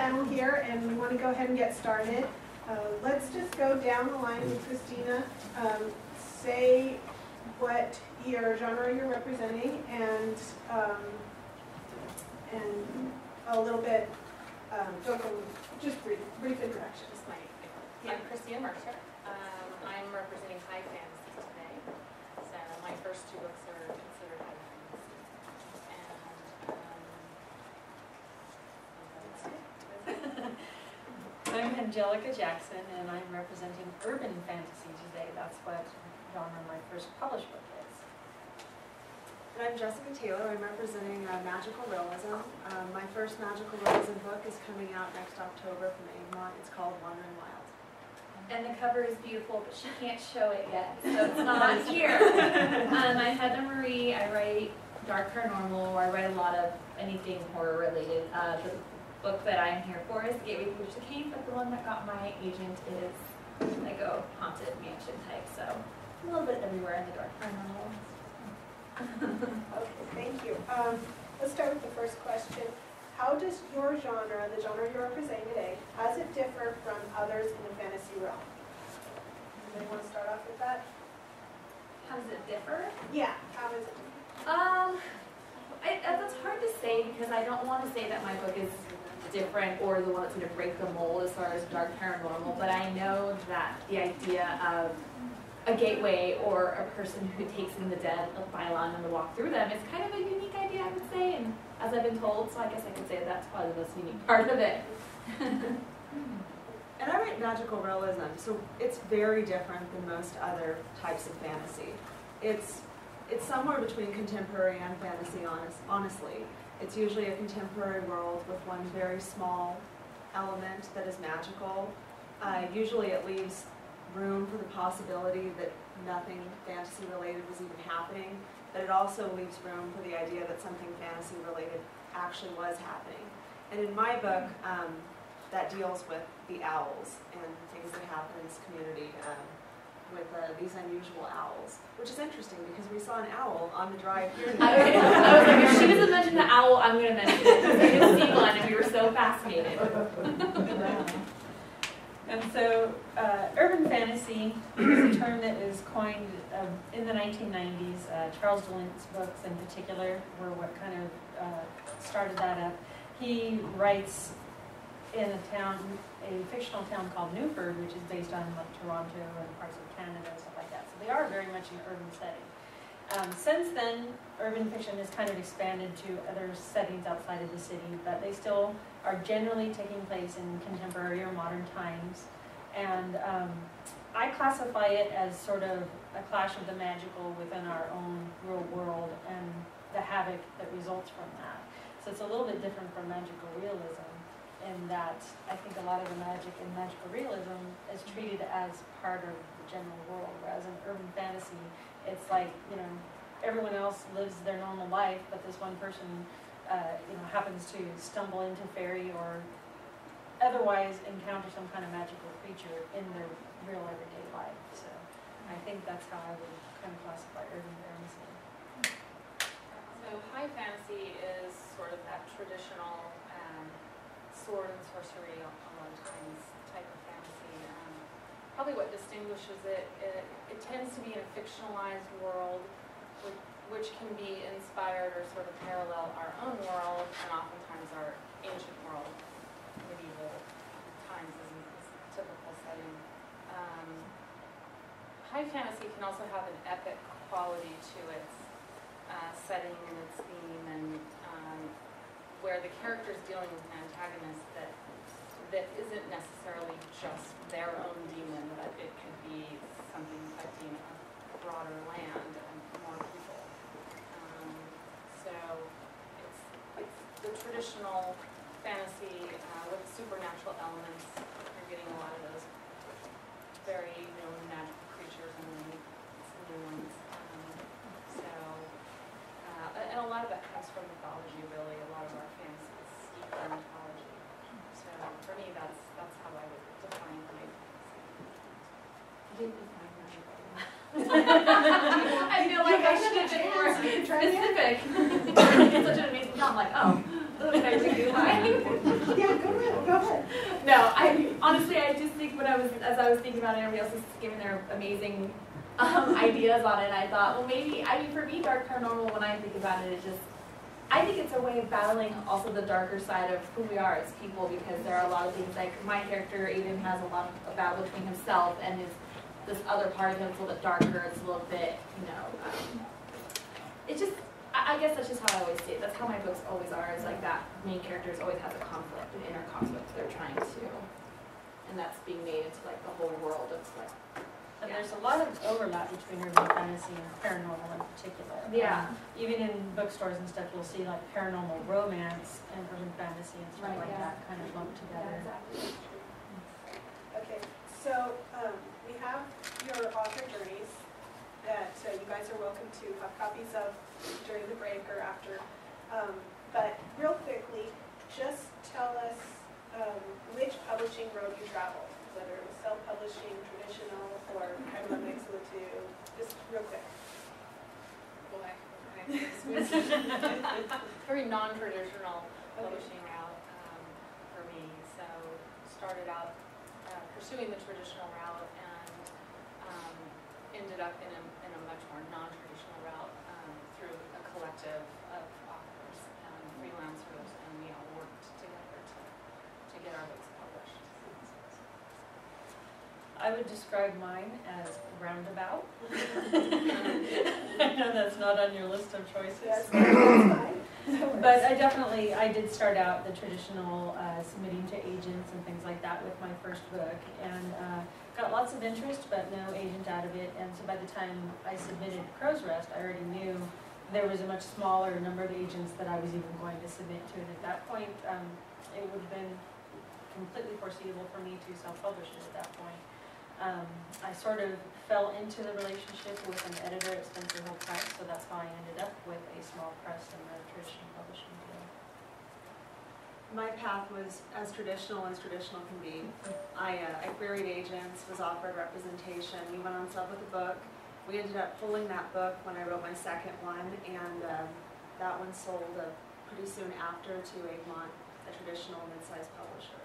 panel here, and we want to go ahead and get started. Let's just go down the line with Christina. Say what your genre you're representing, and a little bit, just brief introductions. I'm Christina Mercer. I'm representing high fantasy today. So my first two books are considered high fantasy. I'm Angelica Jackson, and I'm representing urban fantasy today. That's what genre my first published book is. And I'm Jessica Taylor. I'm representing magical realism. My first magical realism book is coming out next October from Egmont. It's called Wandering Wild. And the cover is beautiful, but she can't show it yet, so it's not here. I'm Heather Marie. I write dark paranormal, or I write a lot of anything horror related. The book that I'm here for is Gateway to the Cave, but the one that got my agent is like a haunted mansion type, so a little bit everywhere in the dark paranormal. Okay, thank you. Let's start with the first question. How does your genre, the genre you're representing today, how does it differ from others in the fantasy realm? Anybody want to start off with that? How does it differ? Yeah, how is it? That's hard to say because I don't want to say that my book is different or the one that's going to break the mold as far as dark paranormal, but I know that the idea of a gateway or a person who takes in the dead by allowing them to walk through them is kind of a unique idea, I would say, and as I've been told, so I guess I could say that's probably the most unique part of it. And I write magical realism, so it's very different than most other types of fantasy. It's somewhere between contemporary and fantasy, honestly. It's usually a contemporary world with one very small element that is magical. Usually it leaves room for the possibility that nothing fantasy related was even happening, but it also leaves room for the idea that something fantasy related actually was happening. And in my book, that deals with the owls and things that happen in this community with these unusual owls, which is interesting because we saw an owl on the drive here. I was like, if she doesn't mention the owl, I'm going to mention it because we didn't see one and we were so fascinated. And so, urban fantasy is a term that is coined in the 1990s. Charles Dillon's books in particular were what kind of started that up. He writes in a fictional town called Newford, which is based on like Toronto and parts of Canada and stuff like that. So they are very much an urban setting. Since then, urban fiction has kind of expanded to other settings outside of the city, but they still are generally taking place in contemporary or modern times. And I classify it as sort of a clash of the magical within our own real world and the havoc that results from that. So it's a little bit different from magical realism in that I think a lot of the magic in magical realism is treated as part of the general world, whereas in urban fantasy, it's like, you know, everyone else lives their normal life, but this one person, happens to stumble into fairy or otherwise encounter some kind of magical creature in their real everyday life. So I think that's how I would kind of classify urban fantasy. So high fantasy is sort of that traditional sword and sorcery a lot of times type of fantasy. Probably what distinguishes it tends to be in a fictionalized world which can be inspired or sort of parallel our own world and oftentimes our ancient world, medieval times as a typical setting. High fantasy can also have an epic quality to its setting and its theme, and where the character is dealing with an antagonist that isn't necessarily just their own demon, but it could be something affecting a broader land and more people. So it's the traditional fantasy with supernatural elements. You're getting a lot of those very magical creatures and then some new ones. And a lot of that comes from mythology, really. A lot of our fantasy is steeped in mythology. So for me, that's how I would define my I feel like I should have been more specific. It's such an amazing job. I'm like, oh, what did I do? Yeah, go No, honestly, I just think as I was thinking about it, everybody else was giving their amazing ideas on it, I thought, well, maybe, for me, dark paranormal, when I think about it, I think it's a way of battling also the darker side of who we are as people, because there are a lot of things, like my character, Aiden, has a lot of a battle between himself and this other part of him is a little bit darker, it's a little bit, it just, I guess that's just how I always see it. That's how my books always are, is like that main character always has a conflict, an inner conflict they're trying to, and that's being made into like the whole world of like. And there's a lot of overlap between urban fantasy and paranormal in particular. Yeah. Even in bookstores and stuff, you'll see like paranormal romance and urban fantasy and stuff like that kind of lumped together. Yeah, exactly. Okay, so we have your author journeys that you guys are welcome to have copies of during the break or after. But real quickly, just tell us which publishing road you traveled, whether it was self-publishing, traditional, or kind of a mix of the two. Just real quick. Boy, very non-traditional publishing route for me. So started out pursuing the traditional route and ended up in a much more non-traditional route through a collective of authors and freelancers, and we all worked together to get our books published. I would describe mine as roundabout. I know that's not on your list of choices. Yes, that's fine. But I did start out the traditional submitting to agents and things like that with my first book, and got lots of interest, but no agent out of it. And so by the time I submitted Crow's Rest, I already knew there was a much smaller number of agents that I was even going to submit to. And at that point, it would have been completely foreseeable for me to self-publish it at that point. I sort of fell into the relationship with an editor at Spencer Hill Press, so that's how I ended up with a small press and a traditional publishing deal. My path was as traditional can be. I queried agents, was offered representation. We went on sub with the book. We ended up pulling that book when I wrote my second one, and that one sold pretty soon after to Egmont, a traditional mid-sized publisher.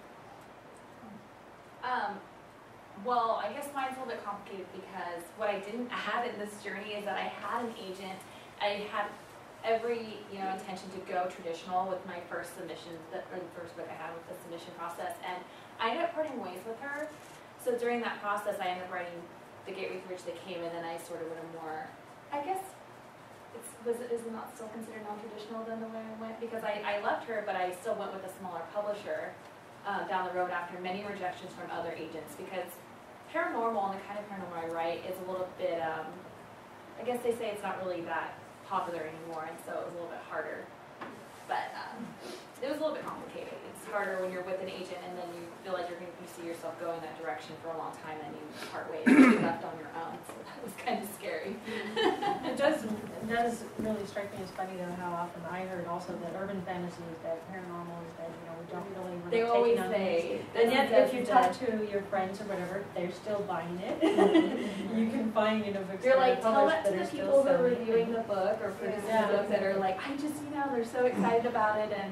Well, I guess mine's a little bit complicated because what I didn't have in this journey is that I had an agent. I had every intention to go traditional with my first submission, the first book I had with the submission process, and I ended up parting ways with her. So during that process, I ended up writing the Gateway through which they came, and then I sort of went a more, I guess, is it not still considered non-traditional than the way I went? Because I left her, but I still went with a smaller publisher down the road after many rejections from other agents, because paranormal and the kind of paranormal I write is a little bit, I guess they say it's not really that popular anymore, and so it was a little bit harder. But it was a little bit complicated. It's harder when you're with an agent and then you feel like you see yourself going that direction for a long time, and you part ways and you're left on your own. So that was kind of scary. It does really strike me as funny though how often I heard also that urban fantasy is dead, paranormal is dead. We don't really want to They take always on say, things. And yet if you talk to your friends or whatever, they're still buying it. You can find books you're that like, are tell published that to that the are people still who are selling. reviewing the book or producing Yeah. the book that are like, I just, they're so excited about it and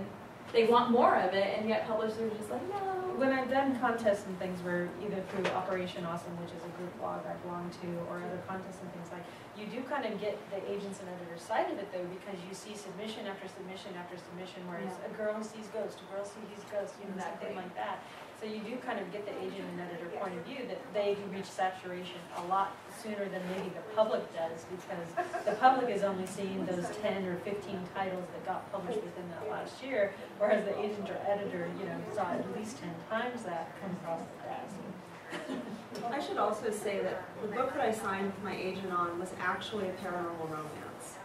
they want more of it, and yet publishers are just like, no. When I've done contests and things where either through Operation Awesome, which is a group blog I belong to, or other contests and things like, you do kind of get the agents and editors side of it though, because you see submission after submission after submission, whereas a girl sees ghosts, a girl sees ghosts, something like that. So you do kind of get the agent and editor point of view that they reach saturation a lot sooner than maybe the public does, because the public is only seeing those 10 or 15 titles that got published within that last year, whereas the agent or editor, saw at least 10 times that come across the desk. I should also say that the book that I signed with my agent on was actually a paranormal romance.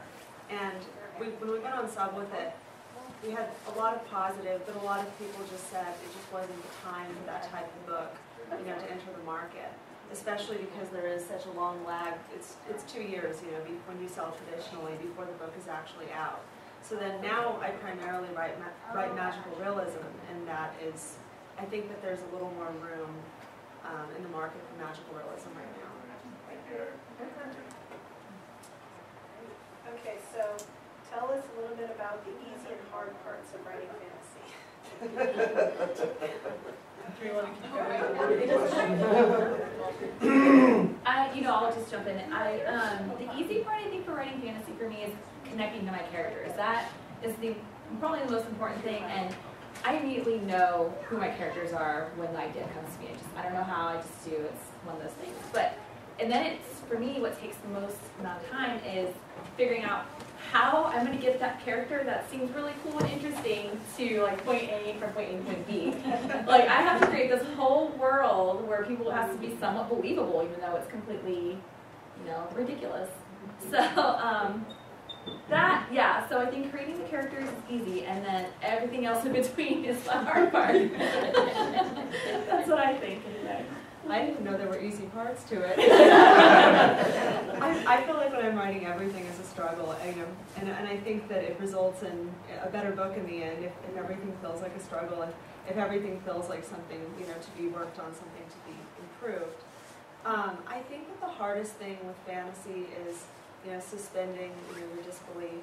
And when we went on sub with it, we had a lot of positive, but a lot of people just said it just wasn't the time for that type of book, to enter the market. Especially because there is such a long lag. It's 2 years, when you sell traditionally before the book is actually out. So then now I primarily write magical realism, and that is, I think that there's a little more room in the market for magical realism right now. Okay, so tell us a little bit about the easy and hard parts of writing fantasy. Do you want to keep I'll just jump in. The easy part, I think, for writing fantasy for me is connecting to my characters. That is probably the most important thing, and I immediately know who my characters are when the idea comes to me. I don't know how, I just do. It's one of those things. And then it's, for me, what takes the most amount of time is figuring out how I'm going to get that character that seems really cool and interesting to like point A from point A to point B. Like I have to create this whole world where people has to be somewhat believable, even though it's completely, ridiculous. So so I think creating the characters is easy, and then everything else in between is the hard part. That's what I think anyway. I didn't even know there were easy parts to it. I feel like when I'm writing, everything is a struggle, and I think that it results in a better book in the end if everything feels like a struggle, if everything feels like something to be worked on, something to be improved. I think that the hardest thing with fantasy is suspending your disbelief,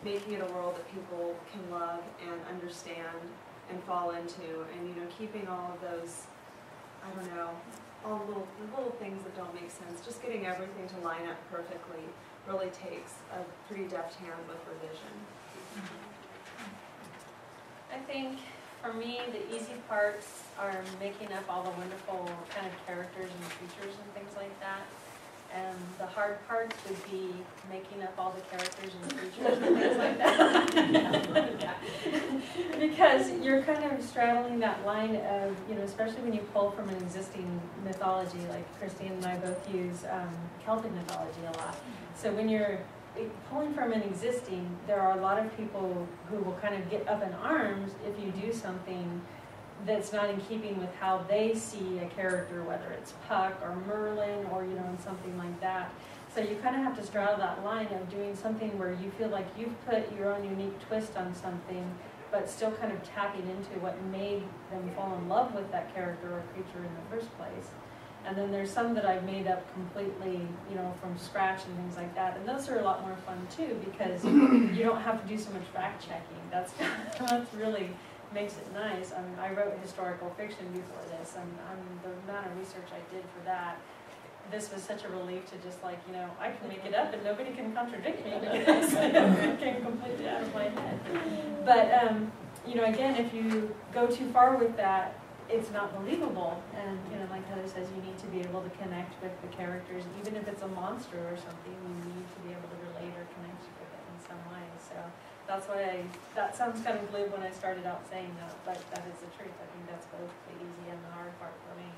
making it a world that people can love and understand and fall into, and keeping all of those, I don't know, all the little things that don't make sense. Just getting everything to line up perfectly really takes a pretty deft hand with revision. I think for me, the easy parts are making up all the wonderful kind of characters and creatures and things like that. And the hard parts would be making up all the characters and creatures and things like that. Because you're kind of straddling that line of, especially when you pull from an existing mythology, like Christina and I both use Celtic mythology a lot. So when you're pulling from an existing, there are a lot of people who will kind of get up in arms if you do something that's not in keeping with how they see a character, whether it's Puck or Merlin or, something like that. So you kind of have to straddle that line of doing something where you feel like you've put your own unique twist on something, but still kind of tapping into what made them fall in love with that character or creature in the first place. And then there's some that I've made up completely, from scratch and things like that. And those are a lot more fun too, because you don't have to do so much fact checking. That's really makes it nice. I mean, I wrote historical fiction before this, and the amount of research I did for that, this was such a relief to just I can make it up and nobody can contradict me because it came completely out of my head. But, again, if you go too far with that, it's not believable. And, like Heather says, you need to be able to connect with the characters. Even if it's a monster or something, you need to be able to relate or connect with it in some way. So that's why that sounds kind of glib when I started out saying that, but that is the truth. I think that's both the easy and the hard part for me.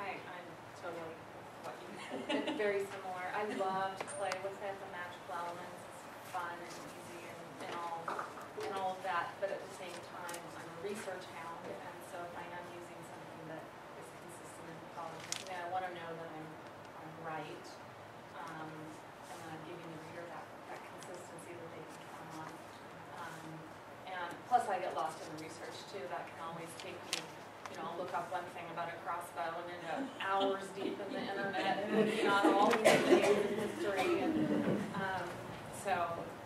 I'm totally what you meant. It's very similar. I love to play with it, the magical elements. It's fun and easy and all of that, but at the same time, I'm a research hound, and so if I am using something that is consistent in mythology, I want to know that I'm right, and that I'm giving the reader that consistency that they can count on. And plus I get lost in the research too. That can always take me, I'll look up one thing about a crossbow and end up hours deep in the internet and looking on all these things in history. And so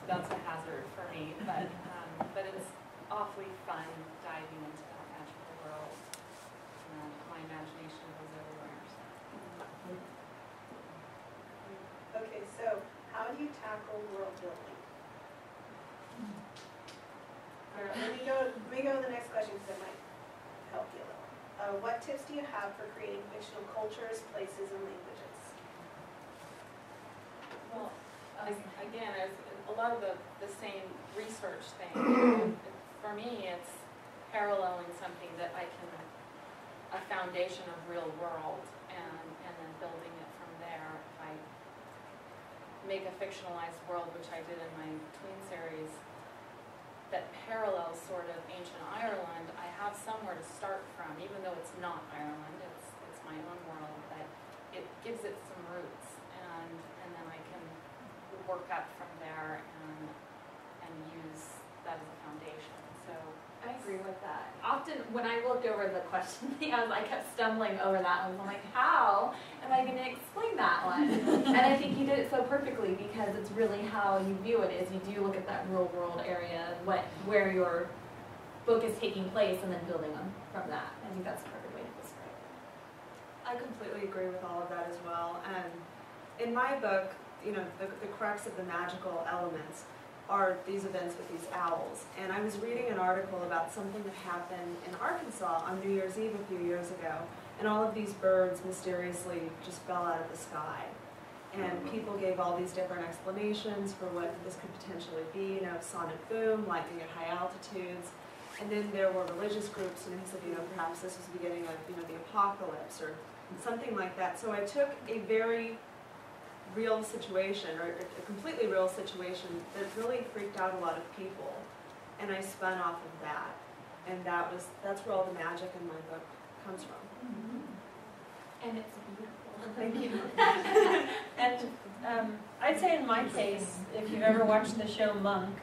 that's a hazard for me. But it's awfully fun diving into that magical world. And my imagination goes everywhere. So. Okay, so how do you tackle world building? Let me go to the next question because it might help you a little. What tips do you have for creating fictional cultures, places, and languages? Well, again, it's a lot of the same research thing. For me, it's paralleling something that a foundation of real world, and then building it from there. If I make a fictionalized world, which I did in my Tween series, that parallels sort of ancient Ireland, I have somewhere to start from, even though it's not Ireland, it's my own world, but it gives it some roots, and then I can work up from there and use that as a foundation. So I agree with that. Often when I looked over the question, I kept stumbling over that one. I'm like, how am I going to explain that one? And I think you did it so perfectly, because it's really how you view it is you do look at that real world area, where your book is taking place and then building on from that. I think that's a perfect way to describe it. I completely agree with all of that as well. And in my book, you know, the crux of the magical elements are these events with these owls. And I was reading an article about something that happened in Arkansas on New Year's Eve a few years ago. And all of these birds mysteriously just fell out of the sky. And people gave all these different explanations for what this could potentially be, you know, sonic boom, lightning at high altitudes. And then there were religious groups, and he said, you know, perhaps this was the beginning of, you know, the apocalypse or something like that. So I took a very real situation, or a completely real situation that really freaked out a lot of people, and I spun off of that. And that's where all the magic in my book comes from. Mm-hmm. And it's beautiful. Thank you. And I'd say in my case, if you've ever watched the show Monk,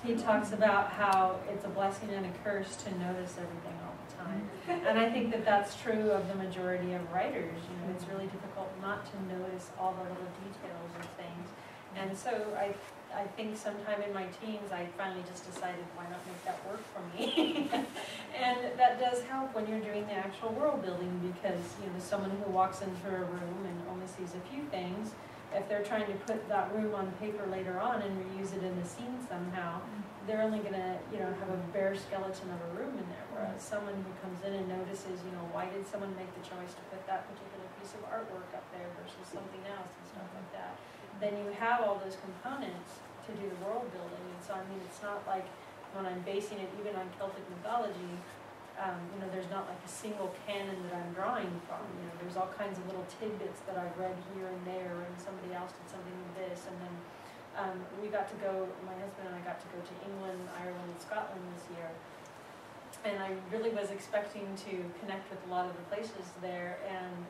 he talks about how it's a blessing and a curse to notice everything all the time. And I think that that's true of the majority of writers. You know, it's really difficult not to notice all the little details of things. And so I think sometime in my teens, I finally just decided, why not make that work for me? And that does help when you're doing the actual world building, because, you know, someone who walks into a room and only sees a few things, if they're trying to put that room on paper later on and reuse it in the scene somehow, they're only going to, you know, have a bare skeleton of a room in there. Whereas someone who comes in and notices, you know, why did someone make the choice to put that particular piece of artwork up there versus something else and stuff like that, then you have all those components to do the world building. And so, I mean, it's not like when I'm basing it even on Celtic mythology, you know, there's not like a single canon that I'm drawing from. You know, there's all kinds of little tidbits that I've read here and there, and somebody else did something with this, and then we got to go, my husband and I got to go to England, Ireland, and Scotland this year, and I really was expecting to connect with a lot of the places there, and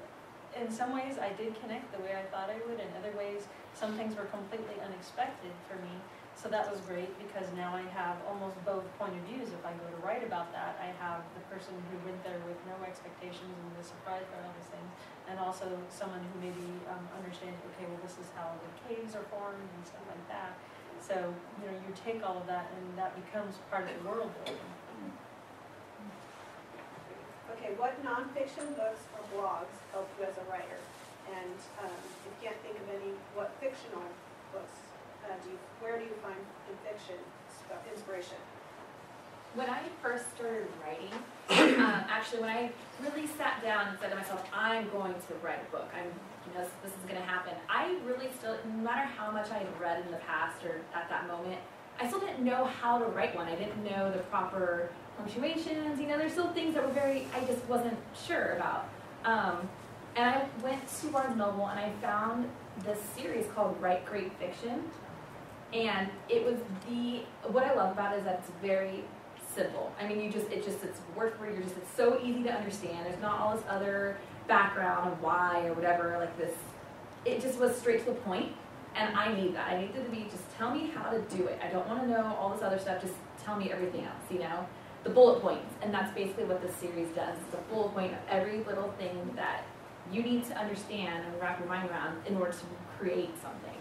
in some ways I did connect the way I thought I would, in other ways some things were completely unexpected for me. So that was great, because now I have almost both point of views. If I go to write about that, I have the person who went there with no expectations and was surprised by all these things, and also someone who maybe understands, okay, well, this is how the caves are formed and stuff like that. So, you know, you take all of that and that becomes part of the world building. Okay, what nonfiction books or blogs help you as a writer? And if you can't think of any, what fictional books where do you find in fiction inspiration? When I first started writing, actually when I really sat down and said to myself, I'm going to write a book, this is going to happen, I really still, no matter how much I had read in the past or at that moment, I still didn't know how to write one. I didn't know the proper punctuations, you know, there's still things that were I just wasn't sure about. And I went to Barnes & Noble and I found this series called Write Great Fiction. And it was what I love about it is that it's very simple. I mean, it's word for word, it's so easy to understand. There's not all this other background of why or whatever, like this. It just was straight to the point, and I need that. I need it to be, just tell me how to do it. I don't want to know all this other stuff, just tell me everything else, you know? The bullet points, and that's basically what this series does. It's a bullet point of every little thing that you need to understand and wrap your mind around in order to create something.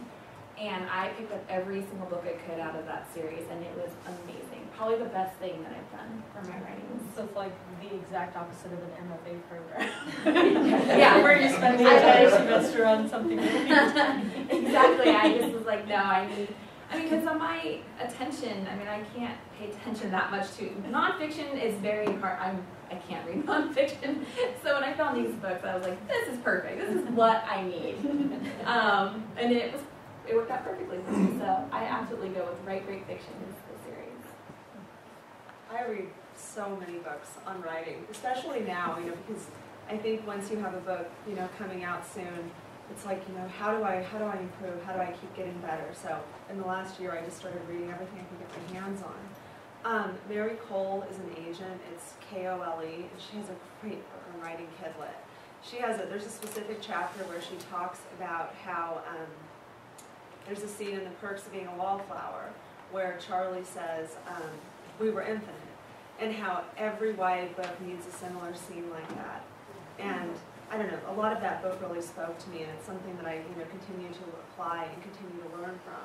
And I picked up every single book I could out of that series, and it was amazing. Probably the best thing that I've done for my writing. So it's like the exact opposite of an MFA program. Yeah. Where you spend the entire semester on something. Exactly. I just was like, no, because on my attention, I can't pay attention that much to, nonfiction is very hard. I can't read nonfiction. So when I found these books, I was like, this is perfect. This is what I need. And it worked out perfectly for me. So I absolutely go with Write Great Fiction is the series. I read so many books on writing, especially now, you know, because I think once you have a book, you know, coming out soon, it's like, you know, how do I improve? How do I keep getting better? So in the last year, I just started reading everything I can get my hands on. Mary Cole is an agent. It's Kole, and she has a great book on writing Kidlit. There's a specific chapter where she talks about how there's a scene in The Perks of Being a Wallflower where Charlie says, we were infinite, and how every YA book needs a similar scene like that. And I don't know, a lot of that book really spoke to me, and it's something that I continue to apply and continue to learn from.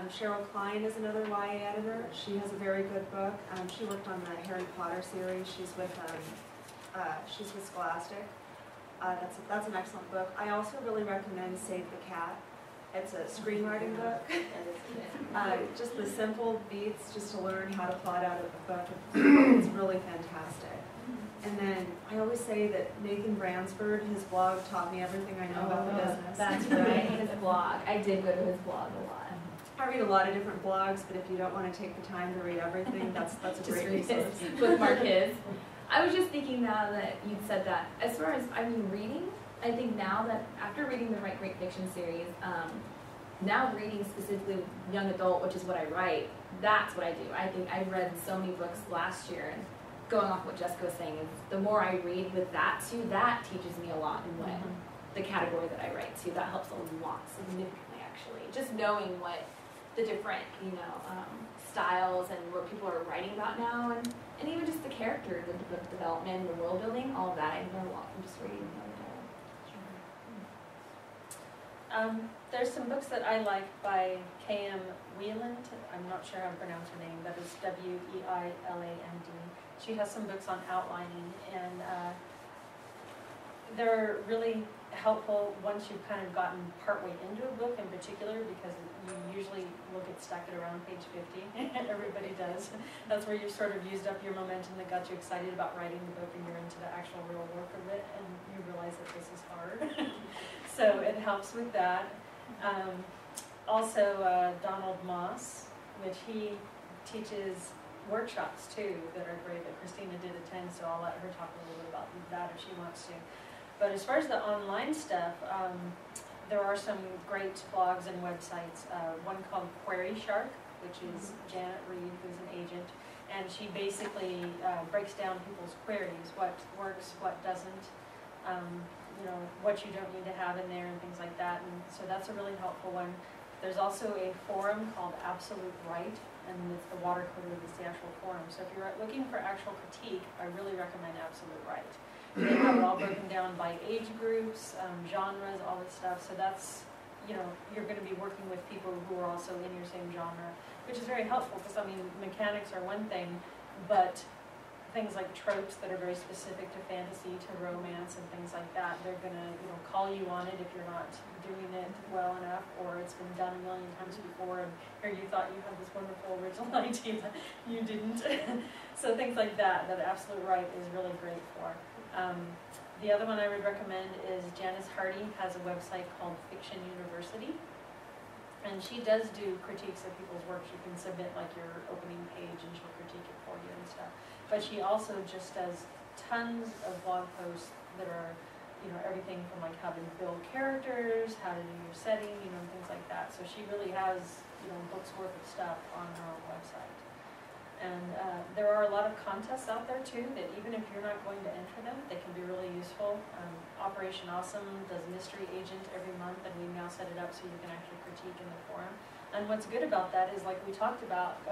Cheryl Klein is another YA editor. She has a very good book. She worked on the Harry Potter series. She's with Scholastic. That's an excellent book. I also really recommend Save the Cat. It's a screenwriting book. Just the simple beats, just to learn how to plot out a book. It's really fantastic. And then I always say that Nathan Bransford, his blog taught me everything I know about the business. That's right, his blog. I did go to his blog a lot. I read a lot of different blogs, but if you don't want to take the time to read everything, that's a great resource. Bookmark his. I was just thinking now that you'd said that, as far as, reading, I think now that, after reading the Write Great Fiction series, now reading specifically young adult, which is what I write, that's what I do. I think I read so many books last year, and going off what Jessica was saying, is the more I read with that too, that teaches me a lot in what the category that I write too. That helps a lot, significantly actually. Just knowing what the different, styles and what people are writing about now, and even just the character, the development, the world building, all of that. I learned a lot from just reading the other day. There's some books that I like by K.M. Wieland. I'm not sure how to pronounce her name, but it's W-E-I-L-A-N-D. She has some books on outlining, and they're really helpful once you've kind of gotten partway into a book in particular, because you usually will get stuck at around page 50. Everybody does. That's where you've sort of used up your momentum that got you excited about writing the book, and you're into the actual real work of it, and you realize that this is hard. So it helps with that. Also, Donald Moss, which he teaches workshops too that are great, that Christina did attend, so I'll let her talk a little bit about that if she wants to. But as far as the online stuff, there are some great blogs and websites. One called Query Shark, which is Janet Reed, who's an agent, and she basically breaks down people's queries, what works, what doesn't, what you don't need to have in there and things like that. And so that's a really helpful one. There's also a forum called Absolute Right, and it's the water cooler that's the actual forum. So if you're looking for actual critique, I really recommend Absolute Right. They have it all broken down by age groups, genres, all this stuff. So that's, you're going to be working with people who are also in your same genre, which is very helpful, because, mechanics are one thing, but things like tropes that are very specific to fantasy, to romance, and things like that, they're going to, call you on it if you're not doing it well enough, or it's been done a million times before, and here you thought you had this wonderful original idea that you didn't. So things like that Absolute Right is really great for. The other one I would recommend is Janice Hardy has a website called Fiction University, and she does do critiques of people's works. You can submit like your opening page and she'll critique it for you and stuff. But she also just does tons of blog posts that are, everything from like how to build characters, how to do your setting, things like that. So she really has, books worth of stuff on her own website. And there are a lot of contests out there too that even if you're not going to enter them, they can be really useful. Operation Awesome does Mystery Agent every month, and we now set it up so you can actually critique in the forum. And what's good about that is, like we talked about,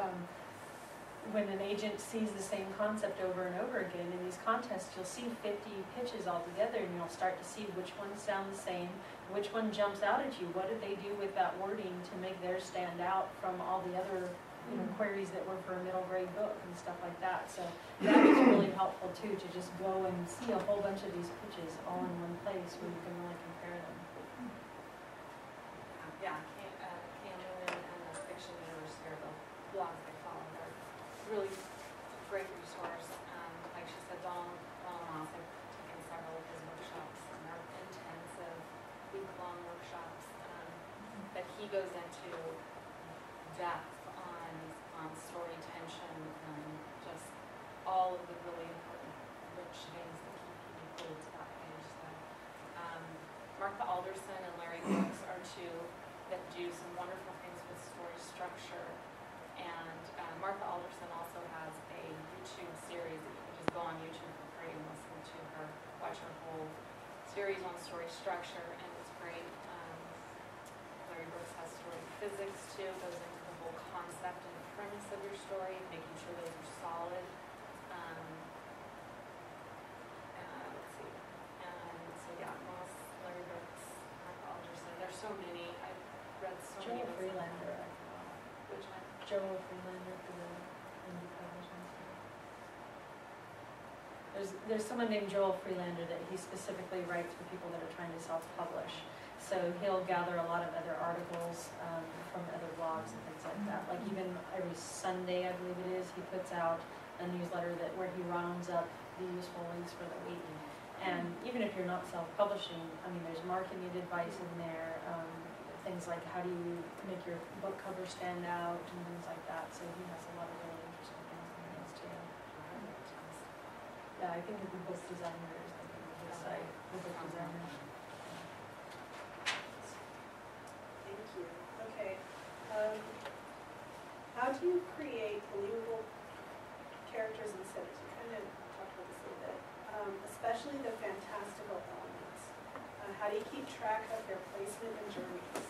when an agent sees the same concept over and over again in these contests, you'll see 50 pitches all together, and you'll start to see which ones sound the same, which one jumps out at you, what did they do with that wording to make theirs stand out from all the other queries that were for a middle grade book and stuff like that. So that is really helpful too, to just go and see a whole bunch of these pitches all in one place where you can really compare them. Yeah, Cameron and the Fiction University are both blogs I follow. They're really great resource. Like she said, Donald Moss, I've taken several of his workshops, and they're intensive, week-long workshops. But he goes into depth on story tension and just all of the really important rich things that he put to that page. So, Martha Alderson and Larry Brooks are two that do some wonderful things with story structure. And Martha Alderson also has a YouTube series that you can just go on YouTube for free and listen to her, watch her whole series on story structure, and it's great. Larry Brooks has story physics too, goes into the whole concept and premise of your story, making sure those are solid. Let's see. And so yeah, Moss, Larry Brooks, Martha Alderson. There's so many. I've read so many books. Freelander. Joel Freelander for the indie covers and stuff. There's someone named Joel Freelander that he specifically writes for people that are trying to self-publish. So he'll gather a lot of other articles from other blogs and things like that. Like even every Sunday, I believe it is, he puts out a newsletter where he rounds up the useful links for the week. And even if you're not self-publishing, I mean, there's marketing advice in there, things like how do you make your book cover stand out and things like that. So he has a lot of really interesting things in those too. Yeah, I think the book designer is the name of his site, the book designer. Thank you. Okay. How do you create believable characters and settings? You kind of talked about this a little bit, especially the fantastical elements. How do you keep track of their placement and journeys?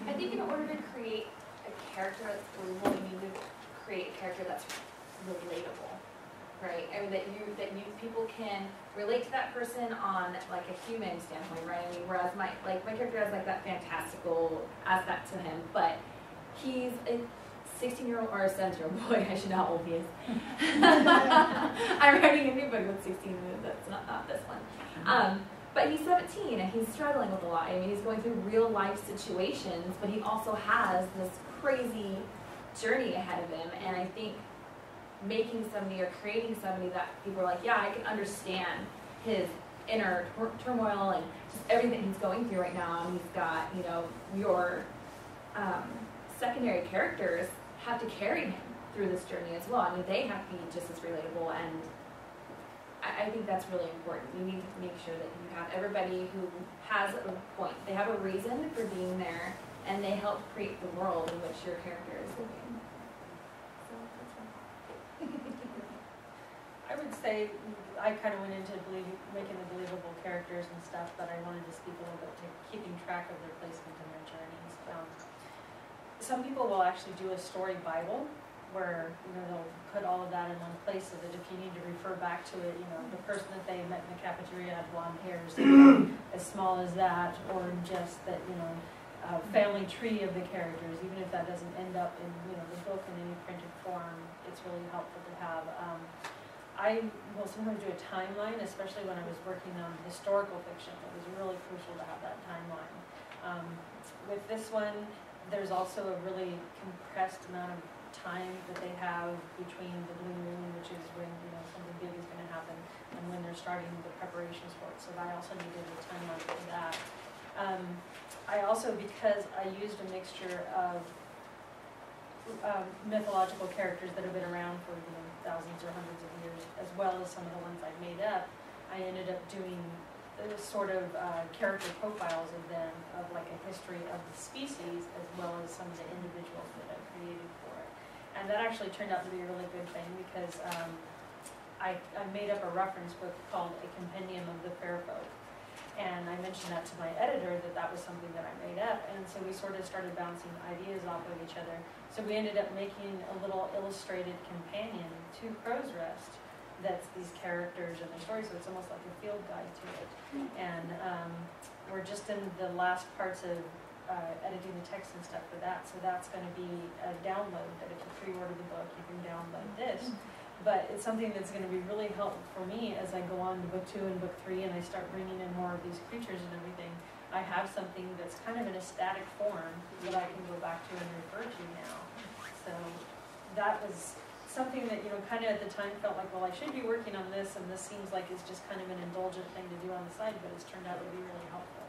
I think in order to create a character that's believable, you need to create a character that's relatable, right? I mean, that you people can relate to that person on like a human standpoint, right? I mean, whereas my character has like that fantastical aspect to him, but he's a 16-year-old or a 17-year-old boy. I should know how old he is. I'm writing a new book with 16. That's not this one. But he's 17 and he's struggling with a lot. I mean, he's going through real life situations, but he also has this crazy journey ahead of him. And I think making somebody or creating somebody that people are like, yeah, I can understand his inner turmoil and just everything he's going through right now. And he's got, you know, your secondary characters have to carry him through this journey as well. I mean, they have to be just as relatable, and I think that's really important. You need to make sure that you have everybody who has a point. They have a reason for being there, and they help create the world in which your character is living. So that's one. I would say I kind of went into making the believable characters and stuff, but I wanted to speak a little bit to keeping track of their placement and their journeys. Some people will actually do a story Bible, where they'll put all of that in one place so that if you need to refer back to it, the person that they met in the cafeteria had blonde hair, so as small as that, or just that a family tree of the characters, even if that doesn't end up in the book in any printed form, it's really helpful to have. I will sometimes do a timeline, especially when I was working on historical fiction. It was really crucial to have that timeline. With this one, there's also a really compressed amount of time that they have between the blue moon, which is when something big is going to happen, and when they're starting the preparations for it. So I also needed a timeline for that. I also, because I used a mixture of mythological characters that have been around for thousands or hundreds of years, as well as some of the ones I made up, I ended up doing sort of character profiles of them, of like a history of the species, as well as some of the individuals that I created for it. And that actually turned out to be a really good thing, because I made up a reference book called A Compendium of the Fair Folk. And I mentioned that to my editor, that was something that I made up. And so we sort of started bouncing ideas off of each other. So we ended up making a little illustrated companion to Crow's Rest that's these characters and their stories. So it's almost like a field guide to it. And we're just in the last parts of editing the text and stuff for that. So that's going to be a download, that if you pre-order the book, you can download this. But it's something that's going to be really helpful for me as I go on to book 2 and book 3 and I start bringing in more of these creatures and everything. I have something that's kind of in a static form that I can go back to and refer to now. So that was something that, kind of at the time felt like, well, I should be working on this, and this seems like it's just kind of an indulgent thing to do on the side, but it's turned out to be really helpful.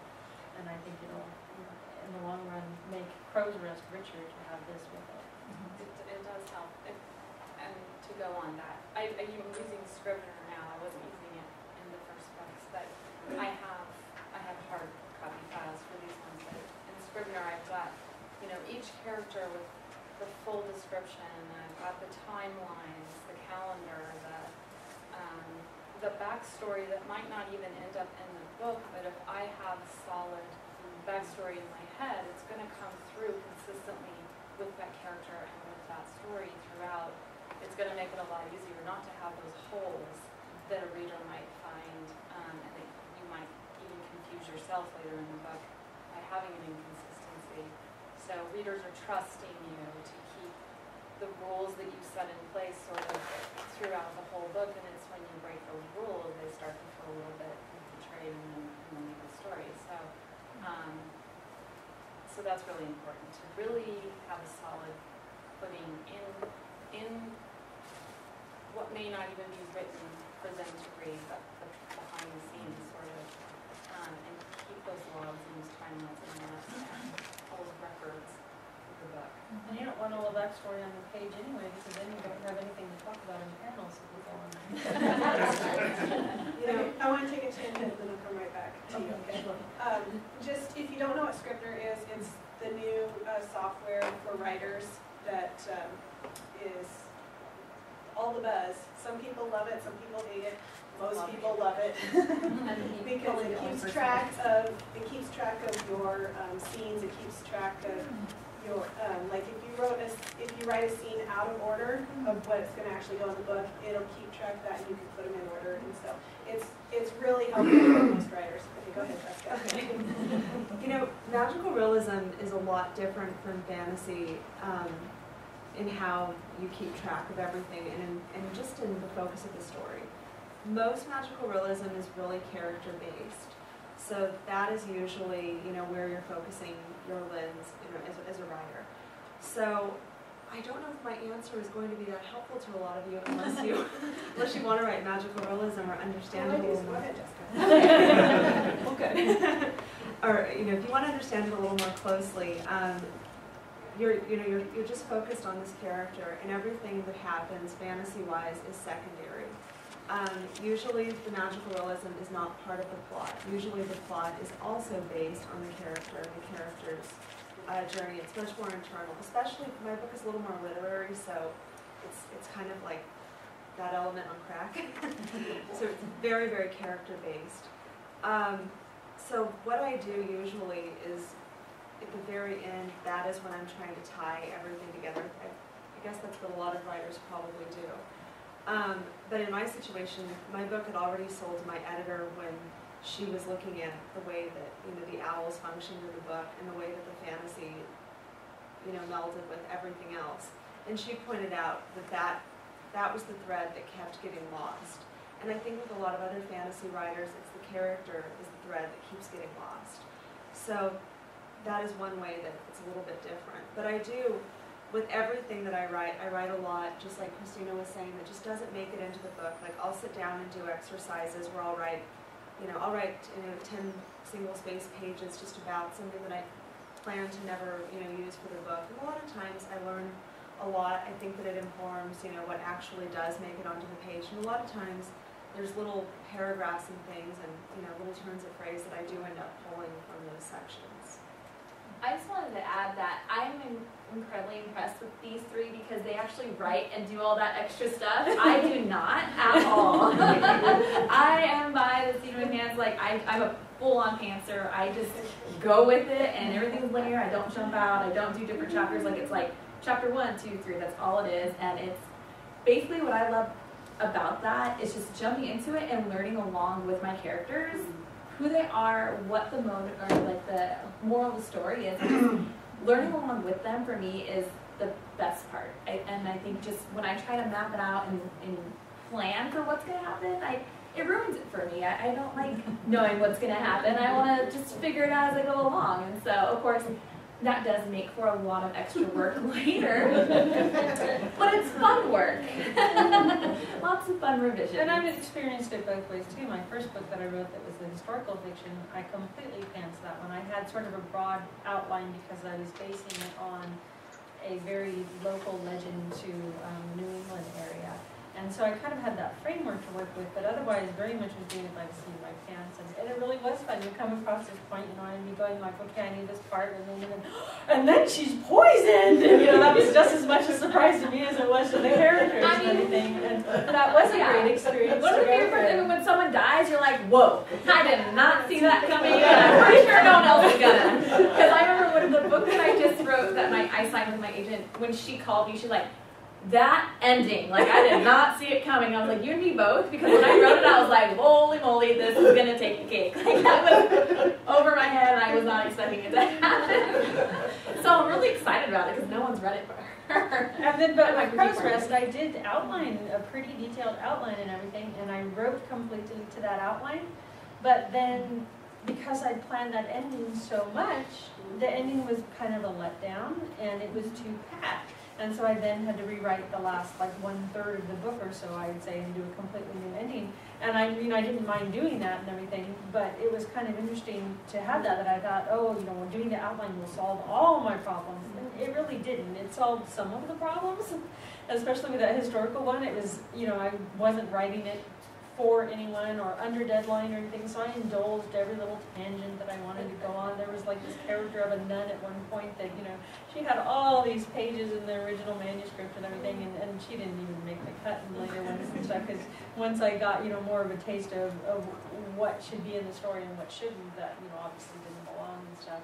And I think it'll, in the long run, make Crow's Rest richer to have this with it. It does help. And to go on that, I'm using Scrivener now. I wasn't using it in the first books, but I have hard copy files for these ones. But in Scrivener, I've got each character with the full description. I've got the timelines, the calendar, the backstory that might not even end up in the book, but if I have solid backstory in my head, it's going to come through consistently with that character and with that story throughout. It's going to make it a lot easier not to have those holes that a reader might find, and that you might even confuse yourself later in the book by having an inconsistency. So readers are trusting you to keep the rules that you set in place sort of throughout the whole book, and it's when you break those rules they start to feel a little bit betrayed in the legal story. So, so that's really important, to really have a solid footing in what may not even be written for them to read, but behind the scenes sort of, and keep those logs and those timelines and all the records of the book. And you don't want all of that story on the page anyway, because then you don't have anything to talk about in panels if you go on there. I want to take a tangent, then I'll come right back to you. Okay. Just if you don't know what Scrivener is, it's the new software for writers that is all the buzz. Some people love it, some people hate it. Most people love it because it keeps track of your scenes. It keeps track of your like if you write a scene out of order of what's going to actually go in the book, it'll keep track of that and you can put them in order. And so it's really helpful for most writers. Okay, go ahead, Jessica. Okay. Magical realism is a lot different from fantasy. In how you keep track of everything and just in the focus of the story. Most magical realism is really character-based. So that is usually, where you're focusing your lens, as a writer. So I don't know if my answer is going to be that helpful to a lot of you unless you want to write magical realism or understand it a little more. Go ahead, Jessica. Okay. Or, if you want to understand it a little more closely, you're just focused on this character, and everything that happens fantasy-wise is secondary. Usually the magical realism is not part of the plot. Usually the plot is also based on the character and the character's journey. It's much more internal, especially my book is a little more literary, so it's kind of like that element on crack. So it's very, very character-based. So what I do usually is, at the very end, that is when I'm trying to tie everything together. I guess that's what a lot of writers probably do. But in my situation, my book had already sold to my editor when she was looking at the way that the owls functioned in the book and the way that the fantasy melded with everything else. And she pointed out that was the thread that kept getting lost. And I think with a lot of other fantasy writers, it's the character is the thread that keeps getting lost. So that is one way that it's a little bit different. But I do, with everything that I write a lot, just like Christina was saying, that just doesn't make it into the book. Like I'll sit down and do exercises where I'll write 10 single-space pages just about something that I plan to never use for the book. And a lot of times I learn a lot. I think that it informs what actually does make it onto the page. And a lot of times there's little paragraphs and things and little turns of phrase that I do end up pulling from those sections. I just wanted to add that I'm incredibly impressed with these three because they actually write and do all that extra stuff. I do not at all. I am by the seat of my pants. Like I'm a full-on pantser. I just go with it and everything's linear. I don't jump out. I don't do different chapters. Like it's like chapter 1, 2, 3. That's all it is. And it's basically what I love about that is just jumping into it and learning along with my characters. Who they are, what the motive or like the moral of the story is, and just learning along with them for me is the best part. And I think just when I try to map it out and plan for what's going to happen, it ruins it for me. I don't like knowing what's going to happen. I want to just figure it out as I go along. And so, of course, that does make for a lot of extra work later, but it's fun work. Lots of fun revisions. And I've experienced it both ways too. My first book that I wrote that was the historical fiction, I completely pantsed that one. I had sort of a broad outline because I was basing it on a very local legend to New England area. And so I kind of had that framework to work with, but otherwise very much was doing it by the seat of my pants. And it really was fun. You come across this point, and you're going like, okay, I need this part, and then she's poisoned! And that was just as much a surprise to me as it was to the characters and everything. And that was a great experience. One of the favorite parts, when someone dies, you're like, whoa, I did not see that coming, and I'm pretty sure no one else is gonna. Because I remember one of the book that I just wrote that I signed with my agent, when she called me, she's like, that ending, like I did not see it coming. I was like, you and me both, because when I wrote it, I was like, holy moly, this is gonna take the cake. Like that was over my head, and I was not expecting it to happen. So I'm really excited about it because no one's read it but her. And then, but my I'm prose ready. rest, I did outline, a pretty detailed outline and everything, and I wrote completely to that outline. But then, because I planned that ending so much, the ending was kind of a letdown, and it was too pat. And so I then had to rewrite the last, like, 1/3 of the book or so, I would say, and do a completely new ending. And I didn't mind doing that and everything, but it was kind of interesting to have that I thought, oh, well, doing the outline will solve all my problems. And it really didn't. It solved some of the problems, especially with that historical one. It was, I wasn't writing it for anyone or under deadline or anything, so I indulged every little tangent that I wanted to go on. There was like this character of a nun at one point that, she had all these pages in the original manuscript and everything, and she didn't even make the cut in later ones and stuff, because once I got, more of a taste of what should be in the story and what shouldn't, that, obviously didn't belong and stuff.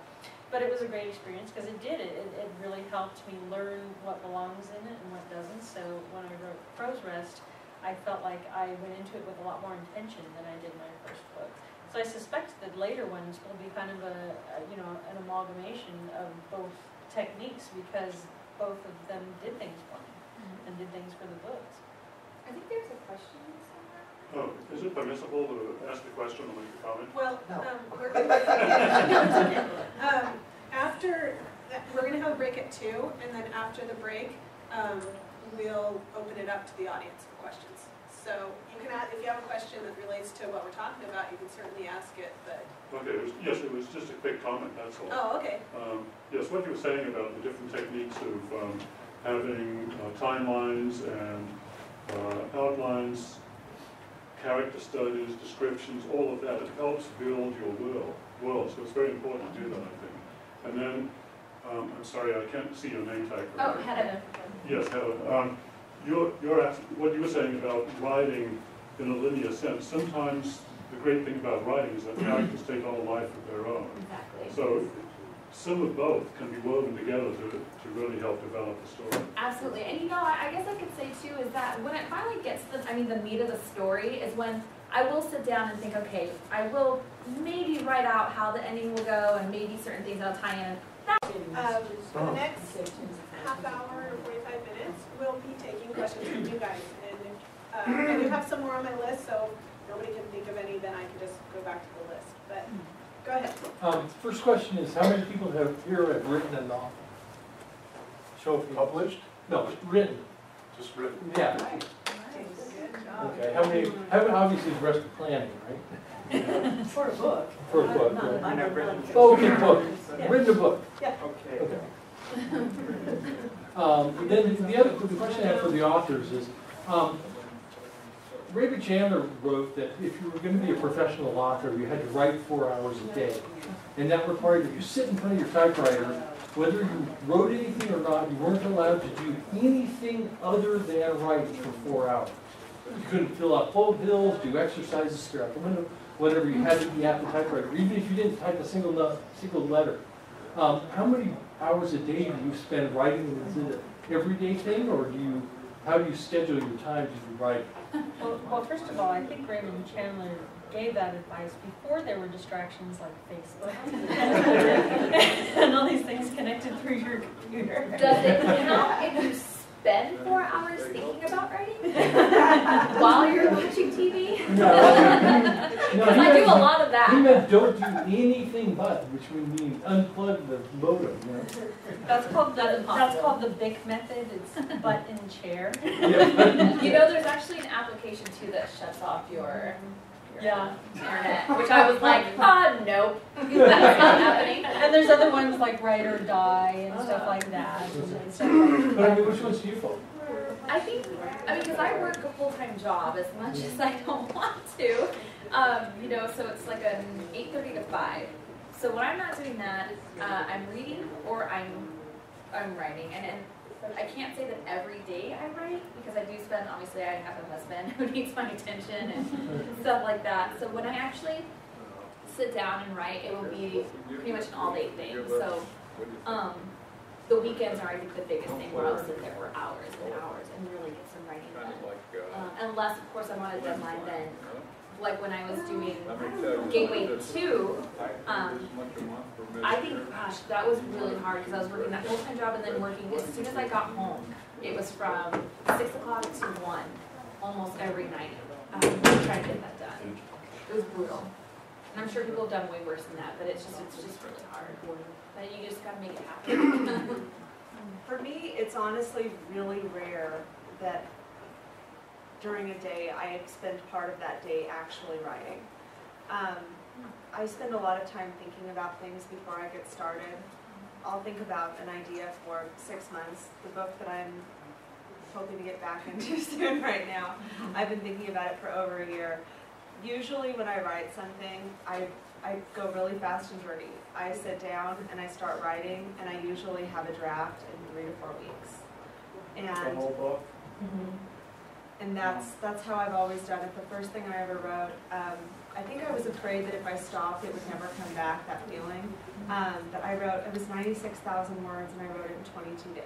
But it was a great experience because it did. It really helped me learn what belongs in it and what doesn't. So when I wrote Prose Rest, I felt like I went into it with a lot more intention than I did my first book. So I suspect that later ones will be kind of an amalgamation of both techniques, because both of them did things for me and did things for the books. I think there's a question somewhere. Oh, is it permissible to ask a question or make a comment? Well, we're going to have a break at 2, and then after the break, we'll open it up to the audience for questions. So you can ask, if you have a question that relates to what we're talking about, you can certainly ask it, but... Okay, it was just a quick comment, that's all. Oh, okay. Yes, what you were saying about the different techniques of having timelines and outlines, character studies, descriptions, all of that, it helps build your world. So it's very important to do that, I think. And then, I'm sorry, I can't see your name tag. Oh, Hedda. Yes, Helen. You're asking, what you were saying about writing in a linear sense. Sometimes the great thing about writing is that characters take on a life of their own. Exactly. So some of both can be woven together to really help develop the story. Absolutely. And I guess I could say too is that when it finally gets to the meat of the story is when I will sit down and think, okay, I will maybe write out how the ending will go and maybe certain things I'll tie in. For the next half hour or 45 minutes, we'll be taking questions from you guys. And I do have some more on my list, so if nobody can think of any, then I can just go back to the list. But go ahead. First question is, how many people here have written a novel? Show of published? No, written. Just written. Yeah. Nice. Good job. Okay. How many? Obviously, the rest of planning, right? For a book. For a book. Not- Right? not- not- Oh, okay, book. Yeah. Written a book. Okay. Okay. Then the question I have for the authors is, Raymond Chandler wrote that if you were going to be a professional author, you had to write 4 hours a day. And that required that you sit in front of your typewriter, whether you wrote anything or not, you weren't allowed to do anything other than write for 4 hours. You couldn't fill out full bills, do exercises, stare out the window, whatever. You had to be at the typewriter, even if you didn't type a single letter. How many hours a day do you spend writing? Is it an everyday thing, or how do you schedule your time to be writing? Well, first of all, I think Raymond Chandler gave that advice before there were distractions like Facebook and all these things connected through your computer. Does it count if you spend 4 hours thinking about writing while you're watching TV? No. Because I do a lot of He that. meant don't do anything but, which would mean unplug the modem. That's called That's the impossible. Bic method. It's butt in chair. There's actually an application too that shuts off your Yeah. internet, which I was like, nope, that's not happening. And there's other ones like Write or Die and stuff like that. And stuff like But I mean, which ones do you follow? I think, because I work a full-time job as much as I don't want to, so it's like an 8:30 to 5. So when I'm not doing that, I'm reading or I'm writing. And I can't say that every day I write, because I do spend, obviously I have a husband who needs my attention and stuff like that. So when I actually sit down and write, it will be pretty much an all-day thing. So the weekends are, I think, the biggest thing where I'll sit there for hours and hours and really get some writing done. Unless, of course, I'm on a deadline, then like when I was doing Gateway 2, I think, gosh, that was really hard because I was working that full-time job and then working, as soon as I got home, it was from 6 o'clock to 1, almost every night, trying to get that done. It was brutal. And I'm sure people have done way worse than that, but it's just really hard. But you just gotta make it happen. For me, it's honestly really rare that during a day I spend part of that day actually writing. I spend a lot of time thinking about things before I get started. I'll think about an idea for 6 months. The book that I'm hoping to get back into soon right now, I've been thinking about it for over a year. Usually when I write something, I go really fast and dirty. I sit down and I start writing, and I usually have a draft in 3 to 4 weeks. The whole book? And that's how I've always done it. The first thing I ever wrote, I think I was afraid that if I stopped, it would never come back, that feeling. But I wrote, it was 96,000 words, and I wrote it in 22 days.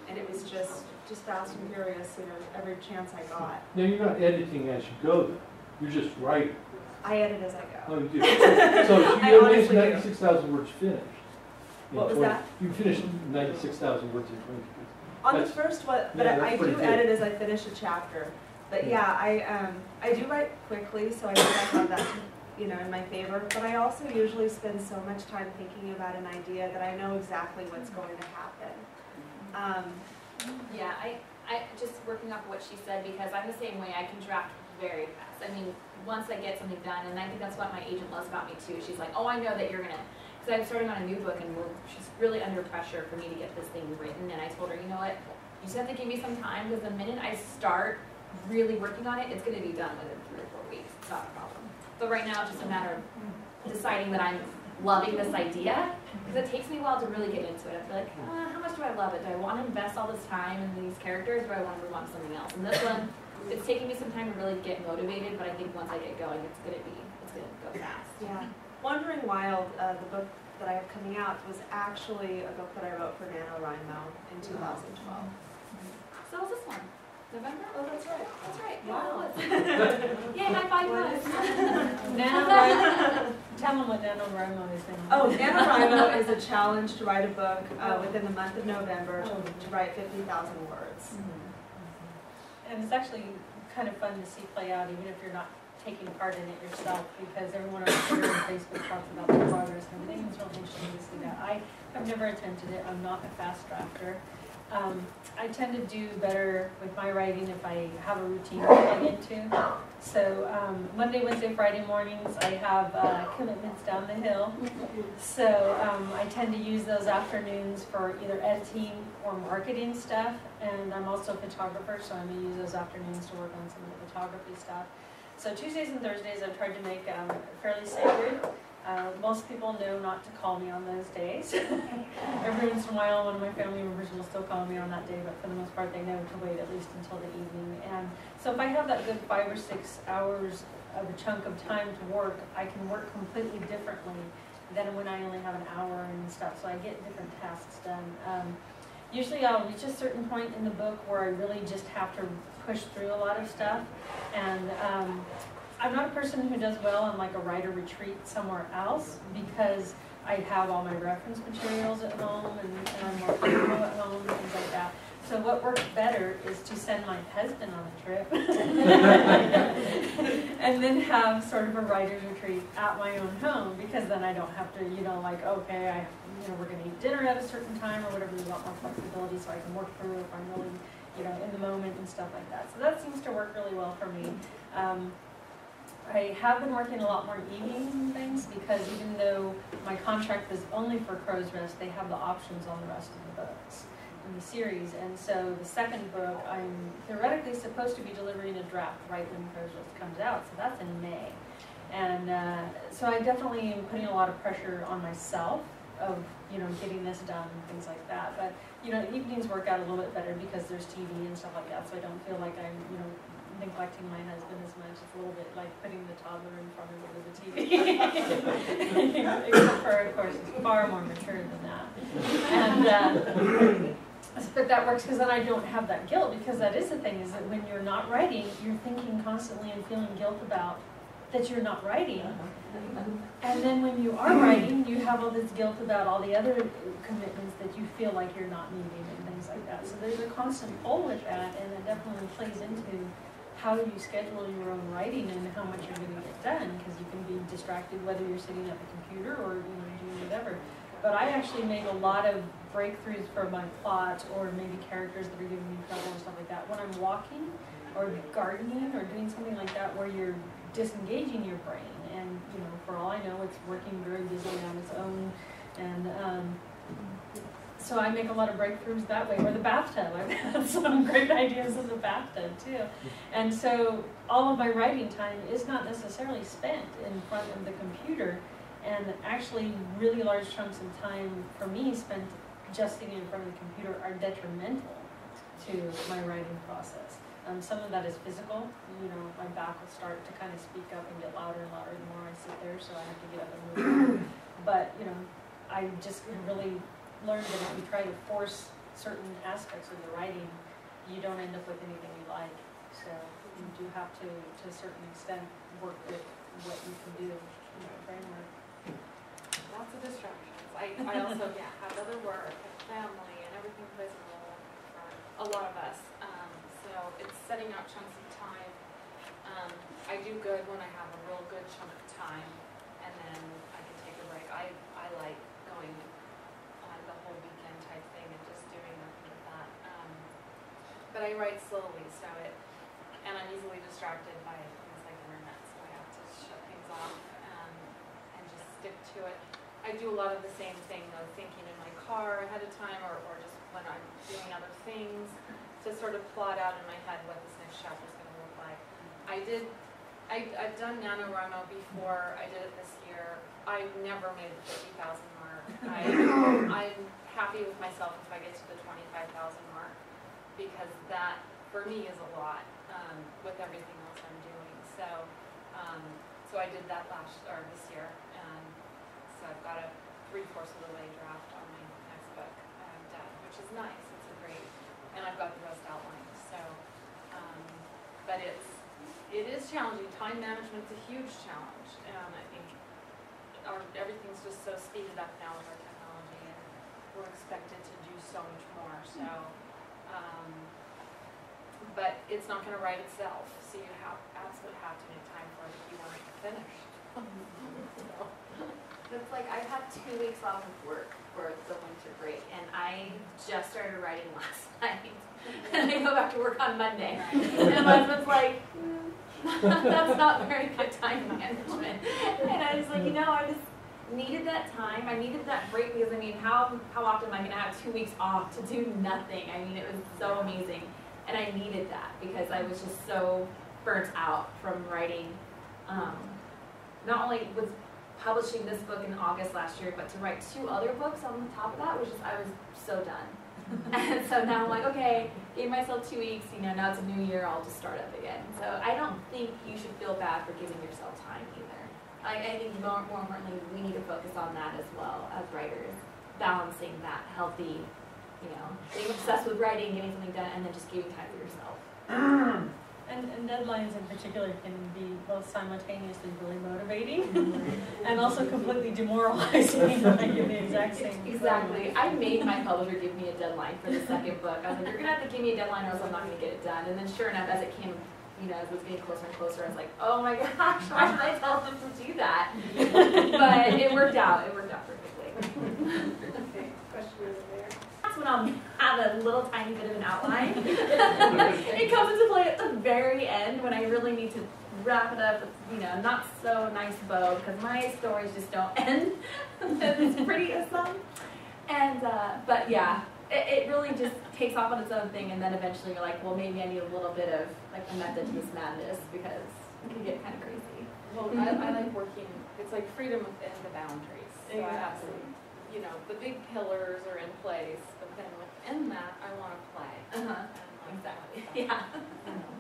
And it was just fast and furious, you know, every chance I got. Now, you're not editing as you go, though. You're just writing. I edit as I go. Oh, you do? So you managed 96,000 words finished. What was that? You finished 96,000 words in 22 days. On the first one, but yeah, I do edit as I finish a chapter. But yeah, I do write quickly, so I think I have that, you know, in my favor. But I also usually spend so much time thinking about an idea that I know exactly what's going to happen. Yeah, I just working off what she said, because I'm the same way. I can draft very fast. I mean, once I get something done, and I think that's what my agent loves about me too. She's like, oh, I know that you're gonna, because I'm starting on a new book, and she's really under pressure for me to get this thing written. And I told her, you know what, you just have to give me some time, because the minute I start really working on it, it's gonna be done within 3 or 4 weeks. It's not a problem. But right now, it's just a matter of deciding that I'm loving this idea, because it takes me a while to really get into it. I feel like, how much do I love it? Do I want to invest all this time in these characters, or do I want to move on to something else? And this one, it's taking me some time to really get motivated, but I think once I get going, it's gonna go fast. Yeah. Wandering Wild, the book that I have coming out, was actually a book that I wrote for NaNoWriMo in 2012. So was this one? November? Oh, that's right. That's right. Wow. Yay, high five us. Tell them what NaNoWriMo is. Oh, NaNoWriMo is a challenge to write a book within the month of November to write 50,000 words. And it's actually kind of fun to see play out, even if you're not taking part in it yourself, because everyone on Twitter and Facebook talks about the progress and everything. It's really interesting to see that. I have never attempted it. I'm not a fast drafter. I tend to do better with my writing if I have a routine to get into. So Monday, Wednesday, Friday mornings, I have commitments down the hill. So I tend to use those afternoons for either editing or marketing stuff. And I'm also a photographer, so I'm going to use those afternoons to work on some of the photography stuff. So Tuesdays and Thursdays I've tried to make fairly sacred. Most people know not to call me on those days. Every once in a while, one of my family members will still call me on that day, but for the most part, they know to wait at least until the evening. And so if I have that good 5 or 6 hours of a chunk of time to work, I can work completely differently than when I only have an hour and stuff. So I get different tasks done. Usually I'll reach a certain point in the book where I really just have to push through a lot of stuff. And I'm not a person who does well on like a writer retreat somewhere else, because I have all my reference materials at home and I'm working at home and things like that. So what works better is to send my husband on a trip and then have sort of a writer's retreat at my own home, because then I don't have to, you know, like, okay, we're going to eat dinner at a certain time or whatever. We want more flexibility so I can work through if I'm really, you know, in the moment and stuff like that. So that seems to work really well for me. I have been working a lot more evenings and things, because even though my contract was only for Crow's Rest, they have the options on the rest of the books in the series. And so the second book, I'm theoretically supposed to be delivering a draft right when Crow's Rest comes out, so that's in May. And so I definitely am putting a lot of pressure on myself of, you know, getting this done and things like that. But, you know, evenings work out a little bit better because there's TV and stuff like that, so I don't feel like I'm, you know, neglecting my husband as much. It's a little bit like putting the toddler in front of the TV. Except for, of course, it's far more mature than that. And but that works because then I don't have that guilt, because that is the thing, is that when you're not writing, you're thinking constantly and feeling guilt about that you're not writing. And then when you are writing, you have all this guilt about all the other commitments that you feel like you're not meeting and things like that. So there's a constant pull with that, and it definitely plays into how you schedule your own writing and how much you're going to get done, because you can be distracted whether you're sitting at the computer or doing whatever. But I actually make a lot of breakthroughs for my plot, or maybe characters that are giving me trouble and stuff like that when I'm walking or gardening or doing something like that, where you're disengaging your brain. And for all I know, it's working very busily on its own. And so I make a lot of breakthroughs that way. Or the bathtub. I've had some great ideas in the bathtub too. And so all of my writing time is not necessarily spent in front of the computer. And actually really large chunks of time for me spent just sitting in front of the computer are detrimental to my writing process. Some of that is physical. My back will start to kind of speak up and get louder and louder the more I sit there, so I have to get up and move. But, I just really learned that if you try to force certain aspects of the writing, you don't end up with anything you like. So you do have to a certain extent, work with what you can do in that framework. Lots of distractions. I also have other work and family, and everything plays a role for a lot of us. So it's setting out chunks of time. I do good when I have a real good chunk of time, and then I can take a break. I like going on the whole weekend type thing and just doing nothing with that. But I write slowly, and I'm easily distracted by things like internet, so I have to shut things off and just stick to it. I do a lot of the same thing, though, thinking in my car ahead of time, or just when I'm doing other things, to sort of plot out in my head what this next chapter is going to look like. I've done NaNoWriMo before. I did it this year. I've never made the 50,000 mark. I'm happy with myself if I get to the 25,000 mark, because that, for me, is a lot with everything else I'm doing. So I did that this year. So I've got a 3/4 of the way draft on my next book done, which is nice. It's a great, and I've got the rest outlined. So, but it is challenging. Time management's a huge challenge, and I think everything's just so speeded up now with our technology, and we're expected to do so much more. So, but it's not going to write itself. So you absolutely have to make time for it if you want it to finish. So. It's like I've had 2 weeks off of work for the winter break, and I just started writing last night. And I go back to work on Monday. And my husband's like, that's not very good time management. And I was like, I just needed that time. I needed that break, because how often am I going to have 2 weeks off to do nothing? It was so amazing. And I needed that, because I was just so burnt out from writing. Not only was publishing this book in August last year, but to write 2 other books on top of that was I was so done. And so now I'm like, okay, gave myself 2 weeks, now it's a new year, I'll just start up again. So I don't think you should feel bad for giving yourself time either. I think more importantly, we need to focus on that as well as writers, balancing that healthy, being obsessed with writing, getting something done, and then just giving time for yourself. And deadlines in particular can be both simultaneously really motivating and also completely demoralizing when I give the exact same thing. Exactly. I made my publisher give me a deadline for the second book. I was like, you're going to have to give me a deadline or else I'm not going to get it done. And then sure enough, as it came, as it was getting closer and closer, I was like, oh my gosh, why did I tell them to do that? But it worked out. It worked out perfectly. Okay, question over there. That's when I'll have a little tiny bit of an outline. It comes into play at the very end when I really need to wrap it up with, not so nice bow, because my stories just don't end as pretty as some. And, but yeah, it really just takes off on its own thing, and then eventually you're like, well, maybe I need a little bit of like a method to this madness, because it can get kind of crazy. Well, I like working, it's like freedom within the boundaries. So Exactly. The big pillars are in place, but then within that, I want to play. Exactly. Yeah.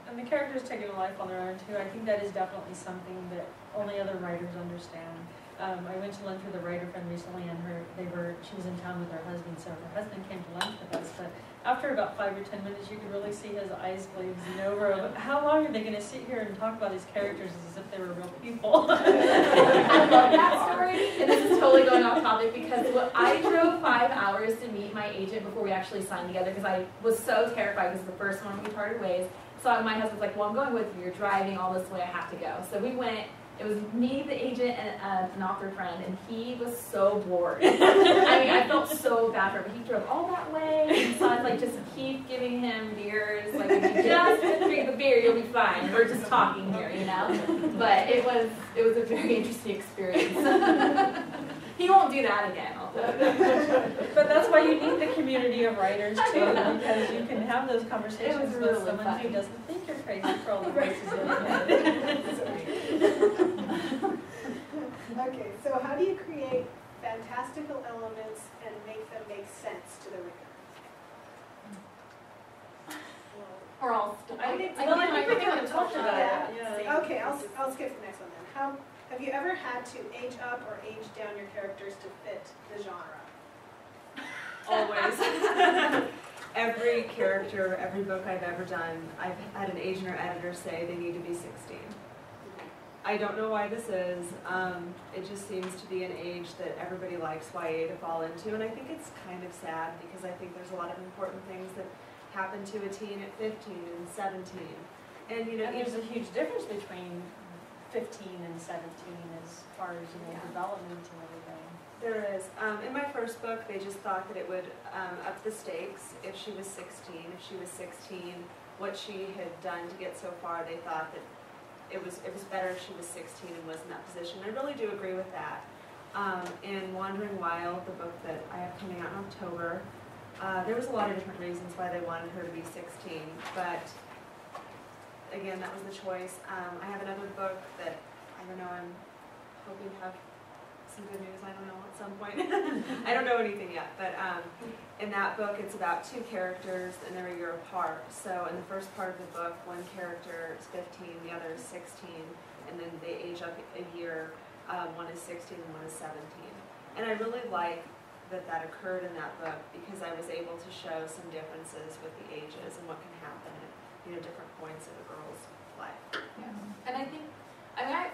And the characters taking a life on their own too. I think that is definitely something that only other writers understand. I went to lunch with a writer friend recently, and she was in town with her husband, so her husband came to lunch with us, but after about 5 or 10 minutes, you could really see his eyes glazing over. Of how long are they going to sit here and talk about these characters as if they were real people? I love that story, and this is totally going off topic because I drove 5 hours to meet my agent before we actually signed together because I was so terrified because the first one we parted ways. So my husband's like, well, I'm going with you. You're driving all this way. I have to go. So we went. It was me, the agent, and an author friend, and he was so bored. I mean, I felt so bad for him. He drove all that way, and so I was like, just keep giving him beers. Like, if you just drink the beer, you'll be fine. We're just talking here, you know? But it was a very interesting experience. He won't do that again, I'll tell you. But that's why you need the community of writers too, because you can have those conversations really with someone funny. who doesn't think you're crazy for all the voices you Okay, so how do you create fantastical elements and make them make sense to the reader? We're all I think I we think kind of talked about it. Yeah. Yeah. Okay, I'll skip the next one then. Have you ever had to age up or age down your characters to fit the genre? Always. Every character, every book I've ever done, I've had an agent or editor say they need to be 16. I don't know why this is. It just seems to be an age that everybody likes YA to fall into, and I think it's kind of sad because I think there's a lot of important things that happen to a teen at 15 and 17. And you know, And there's a huge difference between 15 and 17 as far as development and everything. There is. In my first book, they just thought that it would up the stakes if she was 16. If she was 16, what she had done to get so far, they thought that it was better if she was 16 and was in that position. I really do agree with that. In Wandering Wild, the book that I have coming out in October, there was a lot of different reasons why they wanted her to be 16, but again, that was the choice. I have another book that, I don't know, I'm hoping to have some good news, I don't know, at some point. I don't know anything yet, but in that book it's about two characters and they're a year apart. So in the first part of the book, one character is 15, the other is 16, and then they age up a year. One is 16 and one is 17. And I really like that occurred in that book because I was able to show some differences with the ages and what can happen at different points in a girl's life. Yeah. And I think,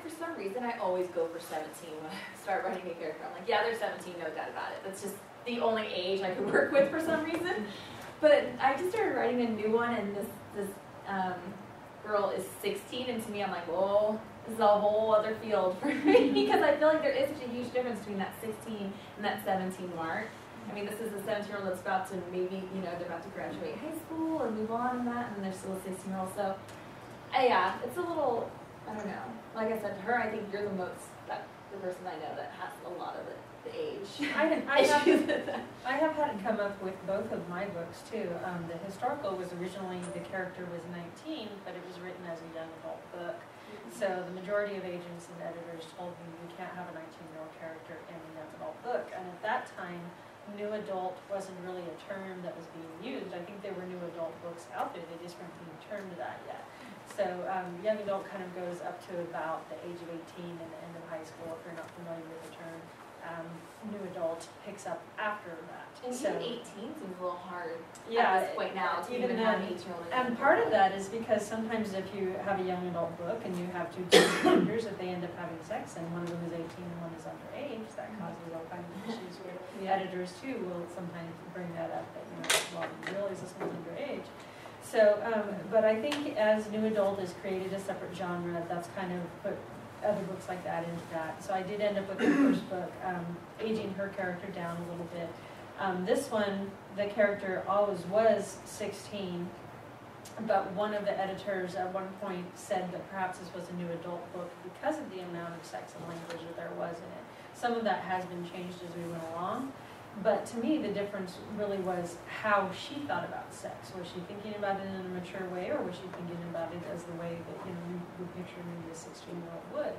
for some reason, I always go for 17 when I start writing a character. I'm like, yeah, they're 17, no doubt about it. That's just the only age I can work with for some reason. But I just started writing a new one, and this girl is 16, and to me, I'm like, whoa, this is a whole other field for me because I feel like there is such a huge difference between that 16 and that 17 mark. I mean, this is a 17-year-old that's about to maybe, they're about to graduate high school or move on in that, and then there's still a 16-year-old. So, yeah, it's a little, I don't know. Like I said to her, I think you're the person I know that has a lot of the age issues. I have had it come up with both of my books too. The historical was originally, the character was 19, but it was written as a young adult book. So the majority of agents and editors told me you can't have a 19-year-old character in a young adult book. And at that time, new adult wasn't really a term that was being used. I think there were new adult books out there, they just weren't being termed that yet. So young adult kind of goes up to about the age of 18 and the end of high school, if you're not familiar with the term. New adult picks up after that. And so, even 18 seems a little hard yeah, at this point now to even have an 18-year-old. And part of that is because sometimes if you have a young adult book and you have two characters, if they end up having sex and one of them is 18 and one is underage, that causes all kinds of issues where the editors too will sometimes bring that up that, well, you realize this one's underage. So, but I think as new adult is created a separate genre, that's kind of put other books like that into that. So I did end up with the first book, aging her character down a little bit. This one, the character always was 16, but one of the editors at one point said that perhaps this was a new adult book because of the amount of sex and language that there was in it. Some of that has been changed as we went along, but to me the difference really was how she thought about sex. Was she thinking about it in a mature way, or was she thinking about it as the way that we would picture maybe a 16-year-old would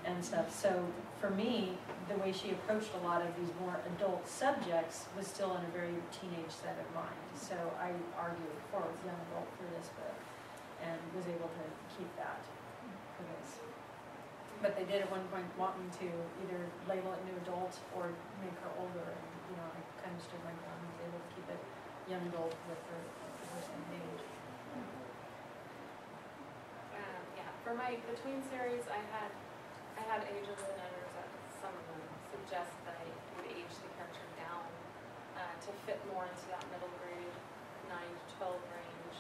and stuff. So for me, the way she approached a lot of these more adult subjects was still in a very teenage set of mind. So I argued for young adult for this book and was able to keep that for this. But they did at one point want me to either label it new adult or make her older, and I kind of stood my ground and was able to keep it young adult with her same age. Yeah, for my between series, I had agents and editors that some of them suggest that I would age the character down to fit more into that middle grade 9 to 12 range.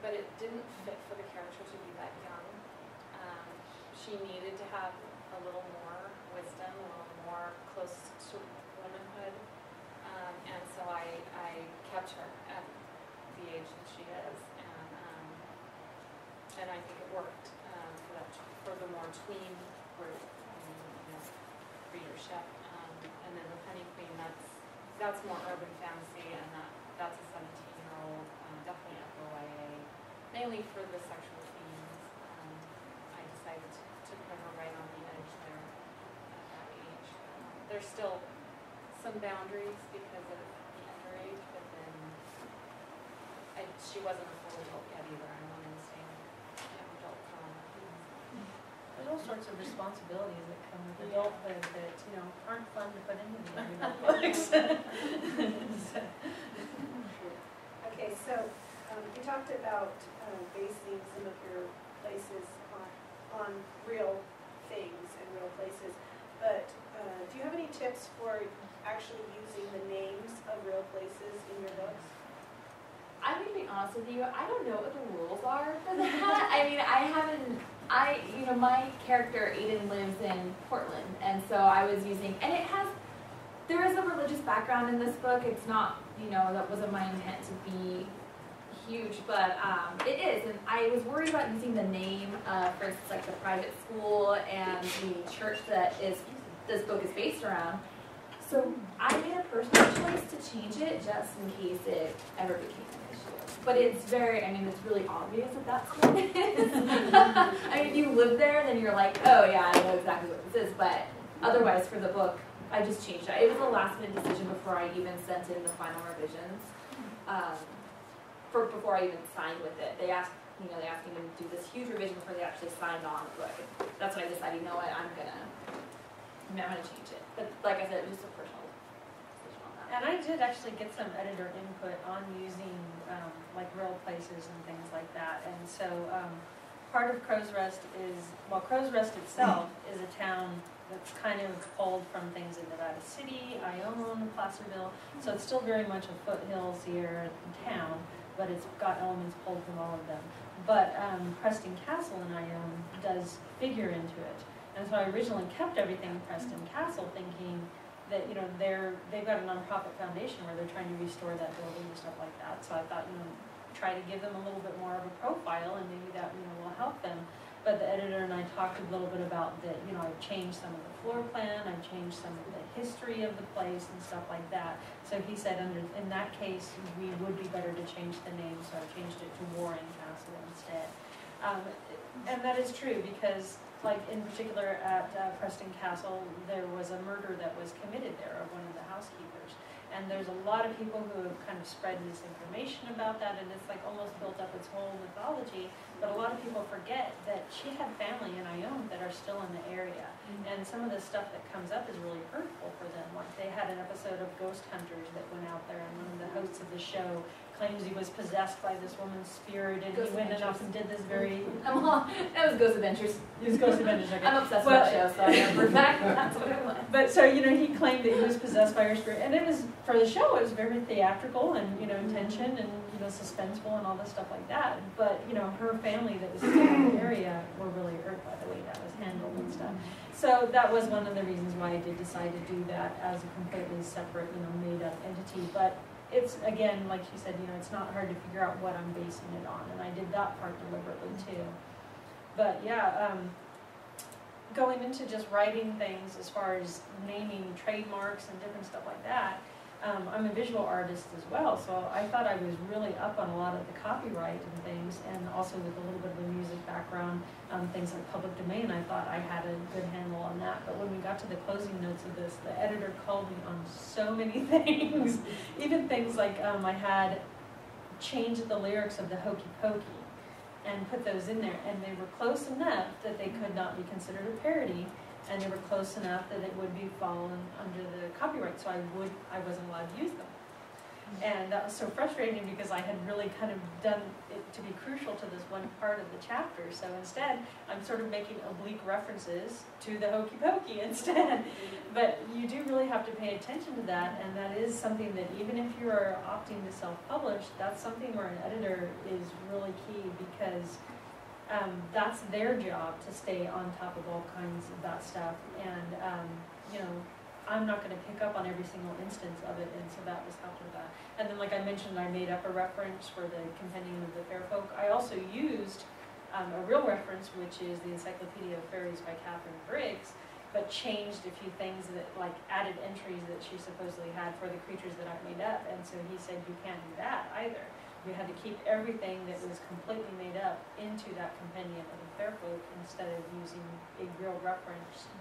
But it didn't fit for the character to be that young. She needed to have a little more wisdom, a little more close to womanhood. And so I kept her at the age that she is. And I think it worked for the more tween group, readership. And then the Honey Queen, that's more urban fantasy, and that's a 17-year-old, definitely upper YA, mainly for the sexual themes. I decided to put her right on the edge there at that age. There's still some boundaries because of the underage, but then she wasn't a full adult yet either. I wanted to stay an adult film. There's all sorts of responsibilities that come with adulthood that, aren't fun to put into the adult books. Okay, so you talked about basing some of your places on real things and real places, but do you have any tips for actually using the names of real places in your books? I'm going to be honest with you, I don't know what the rules are for that. I mean, my character, Aiden, lives in Portland, and so I was using, and there is a religious background in this book. It's not, that wasn't my intent to be huge, but it is, and I was worried about using the name, for instance, like the private school and the church that this book is based around. So I made a personal choice to change it just in case it ever became an issue. But it's it's really obvious that that's what it is. I mean, if you live there, then you're like, oh yeah, I know exactly what this is. But otherwise, for the book, I just changed it. It was a last-minute decision before I even sent in the final revisions. Before I even signed with it, they asked me to do this huge revision before they actually signed on the book. That's when I decided, you know what, I'm gonna change it. But like I said, it was just a personal decision on that. And I did actually get some editor input on using like real places and things like that. And so part of Crow's Rest Crow's Rest itself is a town that's kind of pulled from things in Nevada City, Ione, Placerville. So it's still very much a foothills here in town, but it's got elements pulled from all of them. But Preston Castle in Ione does figure into it. And so I originally kept everything in Preston Castle, thinking that they've got a nonprofit foundation where they're trying to restore that building and stuff like that. So I thought try to give them a little bit more of a profile, and maybe that will help them. But the editor and I talked a little bit about that. I've changed some of the floor plan, I've changed some of the history of the place and stuff like that. So he said, in that case, we would be better to change the name. So I changed it to Warren Castle instead. And that is true because, like in particular at Preston Castle, there was a murder that was committed there of one of the housekeepers. And there's a lot of people who have kind of spread misinformation about that, and it's like almost built up its whole mythology. But a lot of people forget that she had family in Ione that are still in the area. And some of the stuff that comes up is really hurtful for them. Like they had an episode of Ghost Hunters that went out there, and one of the hosts of the show claims he was possessed by this woman's spirit, and he went off and did this very... That was Ghost Adventures. It was Ghost Adventures, okay. I'm obsessed with that show, so I know for a fact that's what it was. But so, he claimed that he was possessed by her spirit, and it was, for the show, it was very theatrical and, intention and, suspenseful and all this stuff like that. But, her family that was still in the area were really hurt by the way that was handled and stuff. So that was one of the reasons why I did decide to do that as a completely separate, made-up entity. But it's, again, like she said, it's not hard to figure out what I'm basing it on, and I did that part deliberately too. But yeah, going into just writing things as far as naming trademarks and different stuff like that, I'm a visual artist as well, so I thought I was really up on a lot of the copyright and things, and also with a little bit of a music background, things like public domain, I thought I had a good handle on that. But when we got to the closing notes of this, the editor called me on so many things, even things like I had changed the lyrics of the Hokey Pokey and put those in there, and they were close enough that they could not be considered a parody, and they were close enough that it would be fallen under the copyright, so I wasn't allowed to use them. And that was so frustrating because I had really kind of done it to be crucial to this one part of the chapter. So instead, I'm sort of making oblique references to the hokey pokey instead. But you do really have to pay attention to that, and that is something that even if you are opting to self-publish, that's something where an editor is really key, because that's their job to stay on top of all kinds of that stuff. And you know, I'm not going to pick up on every single instance of it, and so that was helpful with that. And then, like I mentioned, I made up a reference for the Compendium of the Fair Folk. I also used a real reference, which is the Encyclopedia of Fairies by Catherine Briggs, but changed a few things that, like, added entries that she supposedly had for the creatures that I made up. And so he said, you can't do that either. You had to keep everything that was completely made up into that Compendium of the Fair Folk instead of using a real reference.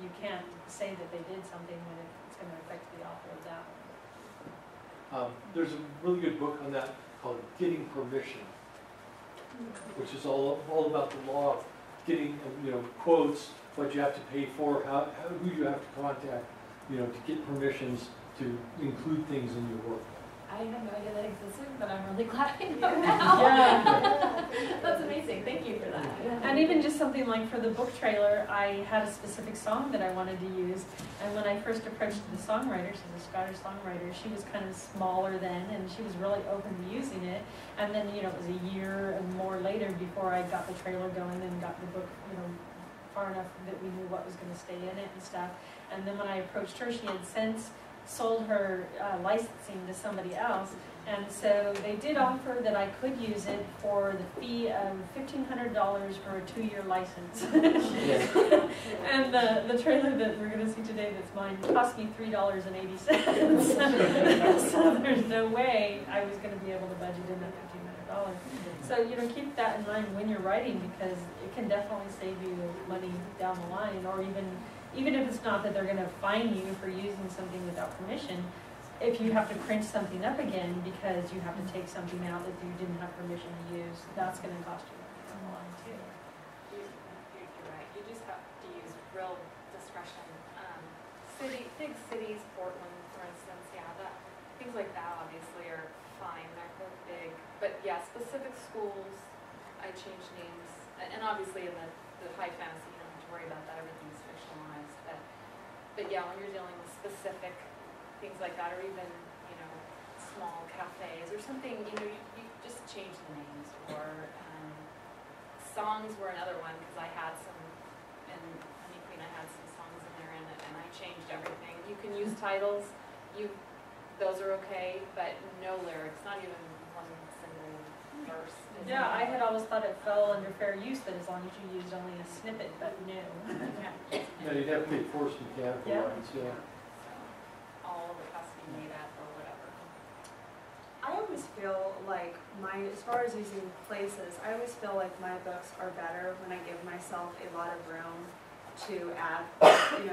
You can't say that they did something when it's going to affect the author of that one. There's a really good book on that called Getting Permission, which is all about the law of getting, quotes, what you have to pay for, who you have to contact, to get permissions to include things in your work. I had no idea that existed, but I'm really glad I know now. Yeah. That's amazing. Thank you for that. Yeah. And even just something like for the book trailer, I had a specific song that I wanted to use. And when I first approached the songwriter, she's a Scottish songwriter, she was kind of smaller then, and she was really open to using it. And then, it was a year and more later before I got the trailer going and got the book, far enough that we knew what was going to stay in it and stuff. And then when I approached her, she had since sold her licensing to somebody else, and so they did offer that I could use it for the fee of $1,500 for a 2-year license. And the trailer that we're going to see today that's mine cost me $3.80. So there's no way I was going to be able to budget in that $1,500. So keep that in mind when you're writing, because it can definitely save you money down the line, or even if it's not that they're going to fine you for using something without permission, if you have to print something up again because you have to take something out that you didn't have permission to use, that's going to cost you money down the line too. You're right. You just have to use real discretion. Big cities, Portland, for instance, things like that obviously are fine. They're big. But yeah, specific schools, I change names. And obviously in the high fantasy, you don't have to worry about that. Everything's fictionalized. But yeah, when you're dealing with specific things like that, or even, small cafes or something, you just change the names. Or songs were another one, because I had some, in Honey Queen I had some songs in there, and I changed everything. You can use titles, those are okay, but no lyrics, not even one single verse. Yeah, I had always thought it fell under fair use, that as long as you used only a snippet, but no. Yeah, you'd have to make forced mechanical rights, yeah. So all of it has to be made up or whatever. I always feel like as far as using places, I always feel like my books are better when I give myself a lot of room to add,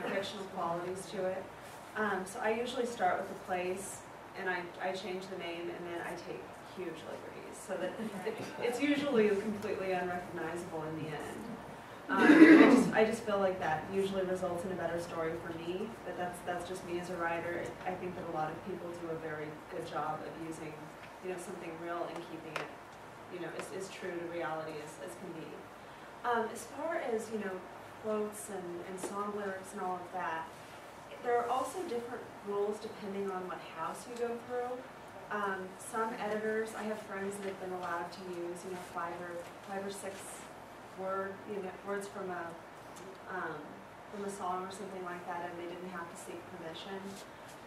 fictional qualities to it. So I usually start with a place, and I change the name, and then I take huge liberties, so that it's usually completely unrecognizable in the end. I just feel like that usually results in a better story for me, but that's just me as a writer. I think that a lot of people do a very good job of using, something real and keeping it, as true to reality as can be. As far as, quotes and song lyrics and all of that, there are also different rules depending on what house you go through. Some editors, I have friends that have been allowed to use, 5 or 6 words from a song or something like that, and they didn't have to seek permission.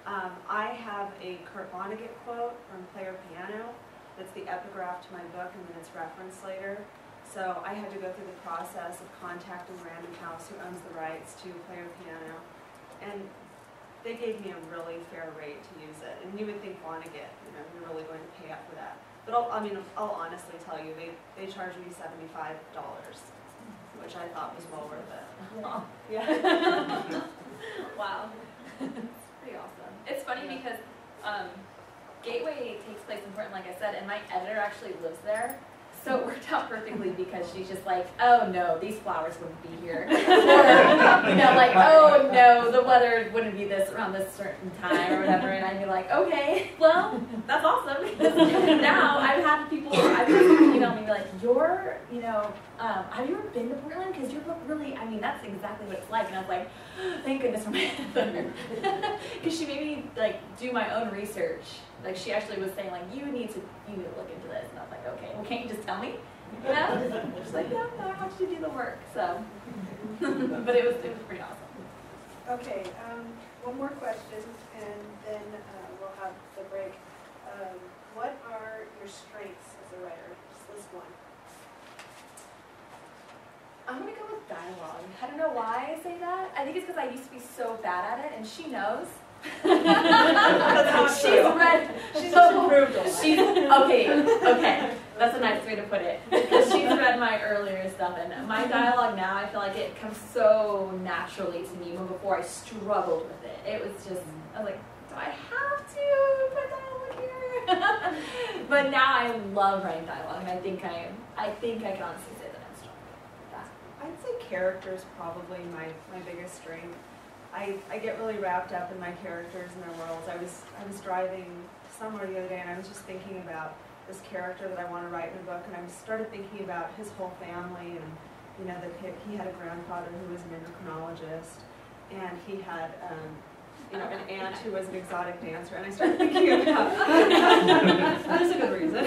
I have a Kurt Vonnegut quote from Player Piano that's the epigraph to my book, and then it's referenced later. So I had to go through the process of contacting Random House, who owns the rights to Player Piano, and they gave me a really fair rate to use it. And you would think Vonnegut, you're really going to pay up for that. But I'll honestly tell you, they charged me $75, which I thought was well worth it. Yeah. Wow. It's pretty awesome. It's funny because Gateway takes place in Portland, like I said, and my editor actually lives there. So it worked out perfectly because she's just like, oh no, these flowers wouldn't be here. Or, you know, like, oh no, the weather wouldn't be this around this certain time or whatever. And I'd be like, okay, well, that's awesome. Because now I've had people email me like, have you ever been to Portland? Because your book really, I mean, that's exactly what it's like. And I was like, thank goodness for my editor. Because she made me like do my own research. Like she actually was saying like, you need to look into this. And I was like, okay, well can't you just tell me? You know? She's like, no, I want you to do the work. So, but it was pretty awesome. Okay, one more question, and then we'll have the break. What are your strengths as a writer? Just list one. I'm gonna go with dialogue. I don't know why I say that. I think it's because I used to be so bad at it, and she knows. She's read. She's improved a lot. Okay. That's a nice way to put it. Because she's read my earlier stuff, and my dialogue now, I feel like it comes so naturally to me. When before I struggled with it, it was just I was like, do I have to put dialogue here? But now I love writing dialogue, and I think I can honestly say that I'm strong with that. I'd say character is probably my biggest strength. I get really wrapped up in my characters and their worlds. I was driving somewhere the other day, and I was just thinking about this character that I want to write in a book, and I started thinking about his whole family, and you know that he had a grandfather who was an endocrinologist, and he had an aunt who was an exotic dancer, and I started thinking about there's a good reason,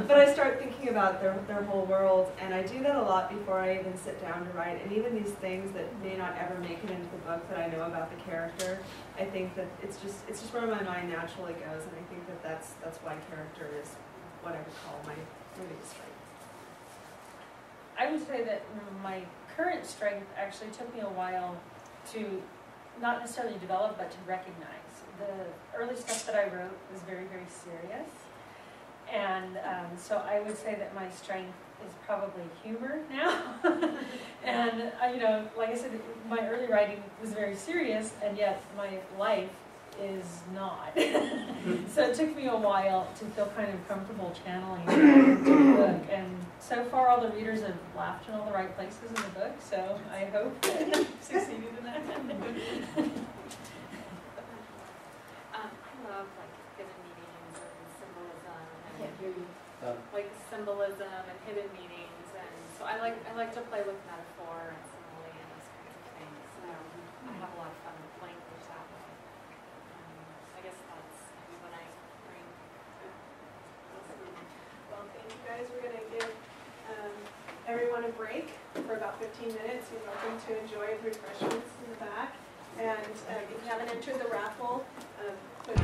but I start thinking about their whole world, and I do that a lot before I even sit down to write, and even these things that may not ever make it into the book that I know about the character, I think that it's just where my mind naturally goes, and I think that that's why character is what I would call my biggest strength. I would say that my current strength actually took me a while to not necessarily develop, but to recognize. The early stuff that I wrote was very, very serious. And so I would say that my strength is probably humor now. And, like I said, my early writing was very serious, and yet my life is not. So it took me a while to feel kind of comfortable channeling it into the book. And so far, all the readers have laughed in all the right places in the book, so I hope that I've succeeded in that. I love like hidden meanings and symbolism and like symbolism and hidden meanings, and so I like to play with metaphor and simile and those kinds of things. So I have a lot of fun playing with that way. I guess that's what I bring. Well, thank you guys. We're going to give everyone a break for about 15 minutes. You're welcome to enjoy refreshments in the back. And if you haven't entered the raffle, put